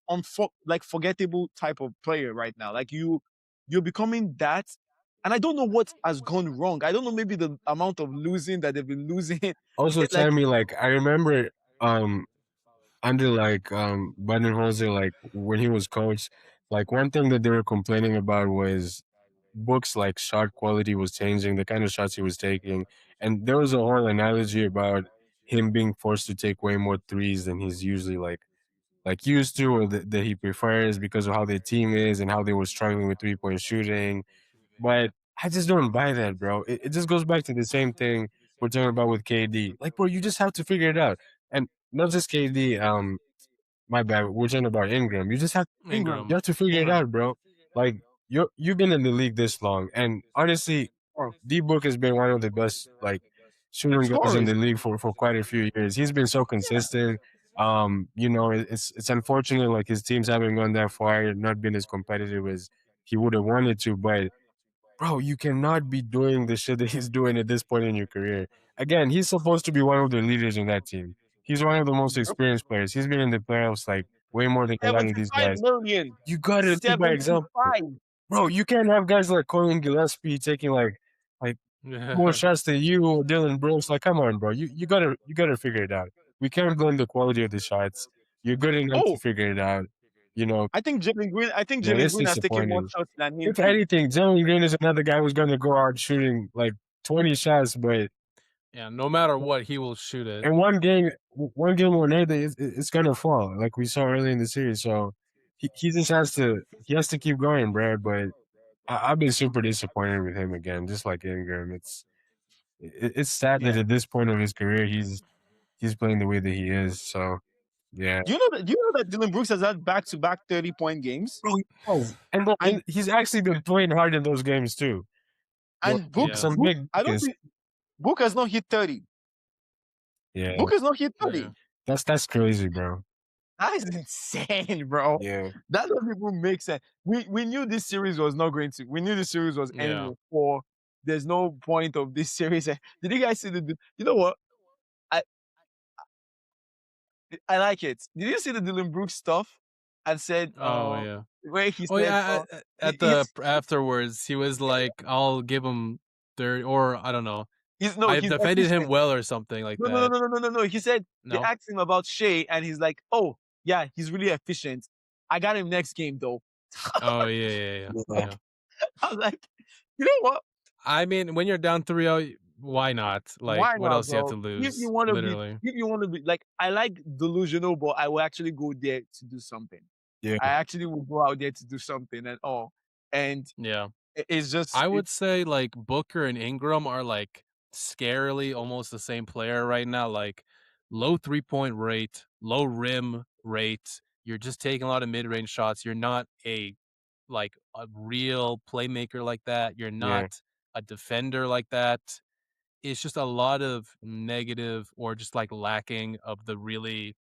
forgettable type of player right now. Like you're becoming that. And I don't know what has gone wrong. I don't know, maybe the amount of losing that they've been losing. Also, like, Sammy, like I remember under like Budenholzer, like when he was coach, like one thing that they were complaining about was Book's like shot quality was changing, the kind of shots he was taking. And there was a whole analogy about him being forced to take way more threes than he's usually like used to, or that he prefers because of how their team is and how they were struggling with 3-point shooting. But I just don't buy that, bro. It just goes back to the same thing we're talking about with KD. Like, bro, you just have to figure it out. And not just KD, my bad. We're talking about Ingram. You just have Ingram. you have to figure it out, bro. Like you've been in the league this long, and honestly, D Book has been one of the best like shooting guards in the league for quite a few years. He's been so consistent. You know, it's unfortunate like his teams haven't gone that far, not been as competitive as he would have wanted to, but bro, you cannot be doing the shit that he's doing at this point in your career. Again, he's supposed to be one of the leaders in that team. He's one of the most experienced players. He's been in the playoffs like way more than a lot of these 75 guys. million. You gotta lead by example. 75. Bro, you can't have guys like Colin Gillespie taking like more shots than you or Dylan Brooks. Like, come on, bro. You gotta figure it out. We can't blame the quality of the shots. You're good enough to figure it out. You know, I think Jalen Green. it's Green has taken more disappointing. shots than him. If anything, Jalen Green is another guy who's gonna go out shooting like 20 shots, but yeah, no matter what, he will shoot it. in one game or another, it's gonna fall, like we saw early in the series. So he just has to keep going, bro. But I've been super disappointed with him again, just like Ingram. It's sad that at this point of his career, he's playing the way that he is. So yeah. Do you know that Dylan Brooks has had back-to-back 30-point games? And he's actually been playing hard in those games too. And Book, I don't think Book has not hit 30. Yeah. Book has not hit 30. Yeah. That's crazy, bro. That is insane, bro. Yeah. That doesn't even make sense. We knew this series was not going to. We knew this series was ending for. There's no point of this series. Did you guys see the? You know what? I like it. Did you see the Dylan Brooks stuff? And said, where he said, afterwards, he was like, "I'll give him 30," or I don't know. I defended him well or something like that. No. He said they asked him about Shea, and he's like, "Oh, yeah, he's really efficient. I got him next game though." Oh yeah. I was like, you know what? I mean, when you're down 3-0, why not? Like, what else do you have to lose? If you want to be like, I like delusional, but I will actually go there to do something. Yeah, I actually will go out there to do something and all. And yeah, it's just. I would say like Booker and Ingram are like scarily almost the same player right now. Like low 3-point rate, low rim rate. You're just taking a lot of mid-range shots. You're not a real playmaker like that. You're not a defender like that. It's just a lot of negative or just like lacking of the really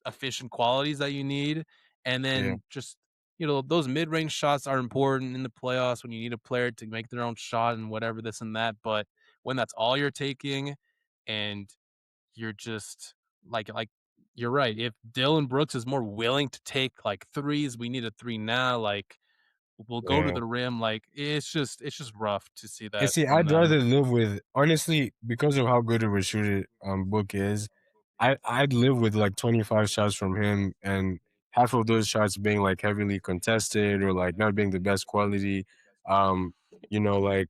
efficient qualities that you need. And then just, those mid-range shots are important in the playoffs when you need a player to make their own shot and whatever, this and that. But when that's all you're taking and you're just like you're right. If Dylan Brooks is more willing to take like threes, we need a 3 now, like we'll go to the rim. Like it's just rough to see that. And see, I'd rather live with, honestly, because of how good of a shooter Book is, I'd live with like 25 shots from him and half of those shots being like heavily contested or like not being the best quality. Like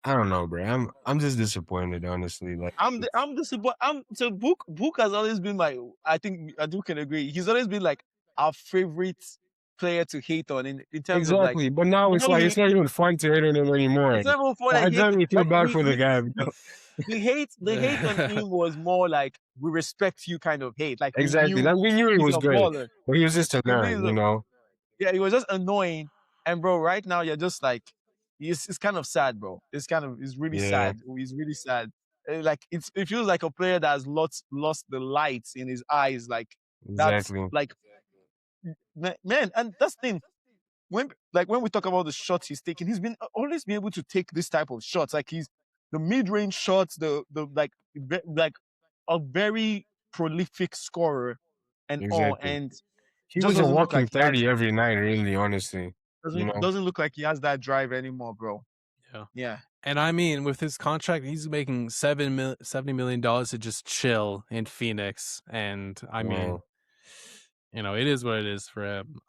I don't know, bro. I'm just disappointed, honestly. Like I'm disappointed. So Book has always been I think Adeel can agree. He's always been like our favorite player to hate on in terms of like. But now it's like it's not even fun to hate on him anymore. It's not even fun. I don't feel bad for the guy. The hate on him was more like we respect you kind of hate. Like exactly, we knew he was great, but he was just annoying, Yeah, he was just annoying. And bro, right now you're just like, it's kind of sad, bro. It's really sad. He's really sad. Like it feels like a player that has lost the lights in his eyes. Like exactly. That's like, man, and that's the thing. When we talk about the shots he's taking, he's been always been able to take this type of shots. Like he's the mid-range shots, the like a very prolific scorer. and all, Exactly. and He just wasn't doesn't look walking like he has 30 every night, really, honestly. You know? doesn't look like he has that drive anymore, bro. Yeah. Yeah. And I mean, with his contract, he's making $70 million to just chill in Phoenix. And I mean, you know, it is what it is for him.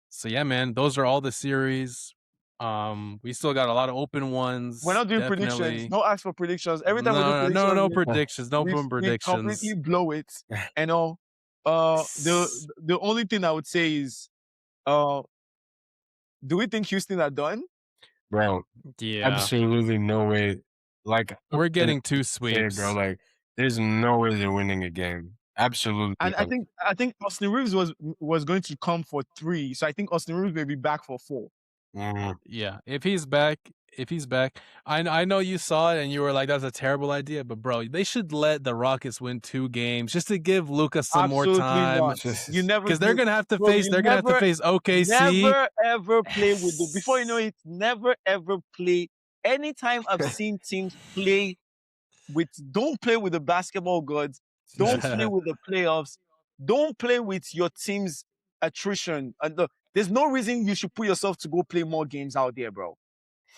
So yeah, man, those are all the series. We still got a lot of open ones. We're not doing predictions. Definitely. Don't ask for predictions. Every time we do No predictions, predictions. No we predictions. completely blow it. And all. The only thing I would say is, do we think Houston are done? Bro, Yeah. absolutely no way. Like, we're getting 2 sweeps, bro. Like, there's no way they're winning a game. Absolutely. And I think Austin Reeves was going to come for 3, so I think Austin Reeves may be back for 4. Yeah, if he's back, I know you saw it and you were like, "That's a terrible idea," but bro, they should let the Rockets win 2 games just to give Luka some more time. Not. You never, because they're gonna have to face OKC. Never ever play with the. Before you know it, never ever play. Anytime I've seen teams play with, don't play with the basketball gods. Don't play with the playoffs. Don't play with your team's attrition. And there's no reason you should put yourself to go play more games out there, bro.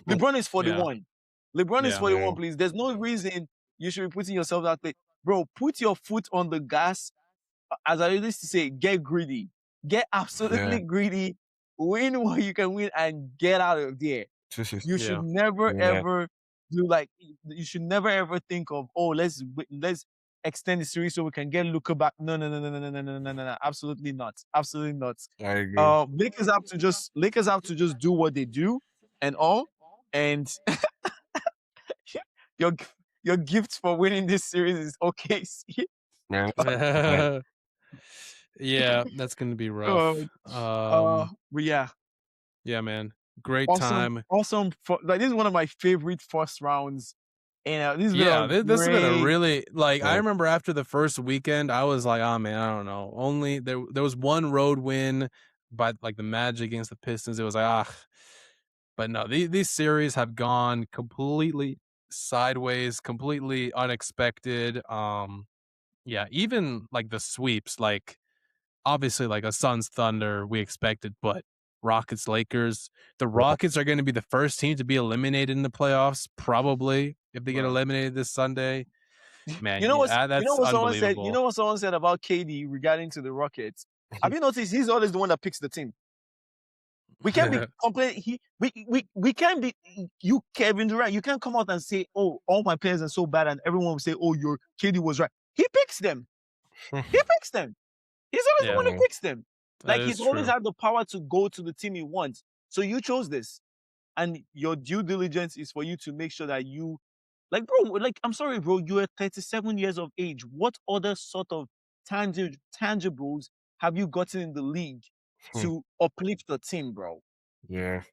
LeBron is 41. LeBron is 41, please. There's no reason you should be putting yourself out there. Bro, put your foot on the gas. As I used to say, get greedy. Get absolutely greedy. Win what you can win and get out of there. You should never ever do you should never ever think of, oh, let's extend the series so we can get Luka back. No. Absolutely not. Absolutely not. I agree. Lakers have to just do what they do and all. And your gift for winning this series is OKC. Yeah, that's gonna be rough. But yeah. Yeah, man. Great awesome, time. Awesome. This is one of my favorite first rounds. And this has been a really I remember after the first weekend, I was like, oh man, I don't know. Only there was one road win by the Magic against the Pistons. It was like, but no, these series have gone completely sideways, completely unexpected. Yeah, even the sweeps, obviously a Suns Thunder we expected, but Rockets Lakers, the Rockets are going to be the first team to be eliminated in the playoffs, probably, if they get eliminated this Sunday. Man, that's unbelievable. You know what someone said about KD regarding to the Rockets? Have you noticed he's always the one that picks the team? We can't be complaining. We can't be Kevin Durant. You can't come out and say, "Oh, all my players are so bad," and everyone will say, "Oh, your KD was right." He picks them. He's always the one who picks them. He's always had the power to go to the team he wants. So you chose this, and your due diligence is for you to make sure that you, bro. I'm sorry, bro. You are 37 years of age. What other sort of tangibles have you gotten in the league to uplift the team, bro? Yeah.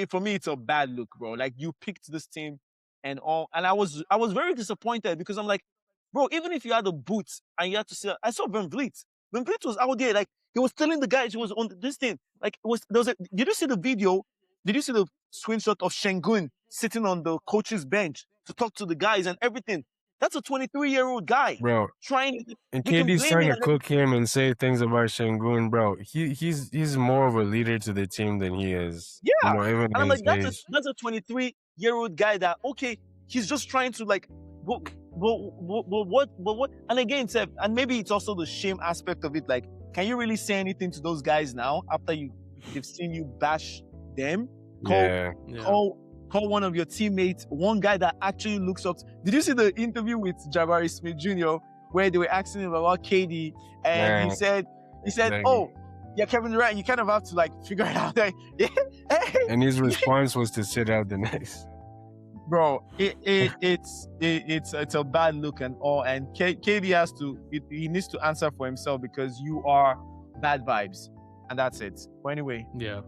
For me, it's a bad look, bro. You picked this team and all, and I was very disappointed because I'm like, bro, even if you had the boots and you had to say, I saw Van Vliet. Van Vliet was out there, he was telling the guys he was on this thing. Did you see the video? Did you see the screenshot of Şengün sitting on the coach's bench to talk to the guys and everything? That's a 23-year-old guy, bro. And KD's trying to cook him and say things about Şengün, bro. He's more of a leader to the team than he is. Yeah, even and I'm like, that's a 23-year-old guy that he's just trying to But what? And again, Seth, and maybe it's also the shame aspect of it. Can you really say anything to those guys now after they've seen you bash them? Call one of your teammates, one guy that actually looks up. Did you see the interview with Jabari Smith Jr. where they were asking him about KD, and he said, "Oh, yeah, Kevin Durant, you kind of have to figure it out." And his response was to sit out the next. Bro, it's a bad look and all, and KD has to he needs to answer for himself because you are bad vibes, and that's it. But anyway, yeah.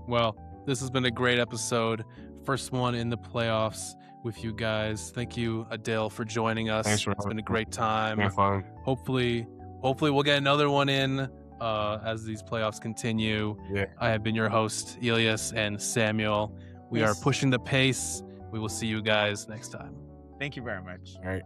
Well, this has been a great episode, first one in the playoffs with you guys. Thank you, Adeel, for joining us. Thanks for it's been a great time. Fun. Hopefully we'll get another one in as these playoffs continue. Yeah. I have been your host, Elias and Samuel. We are pushing the pace. We will see you guys next time. Thank you very much. All right.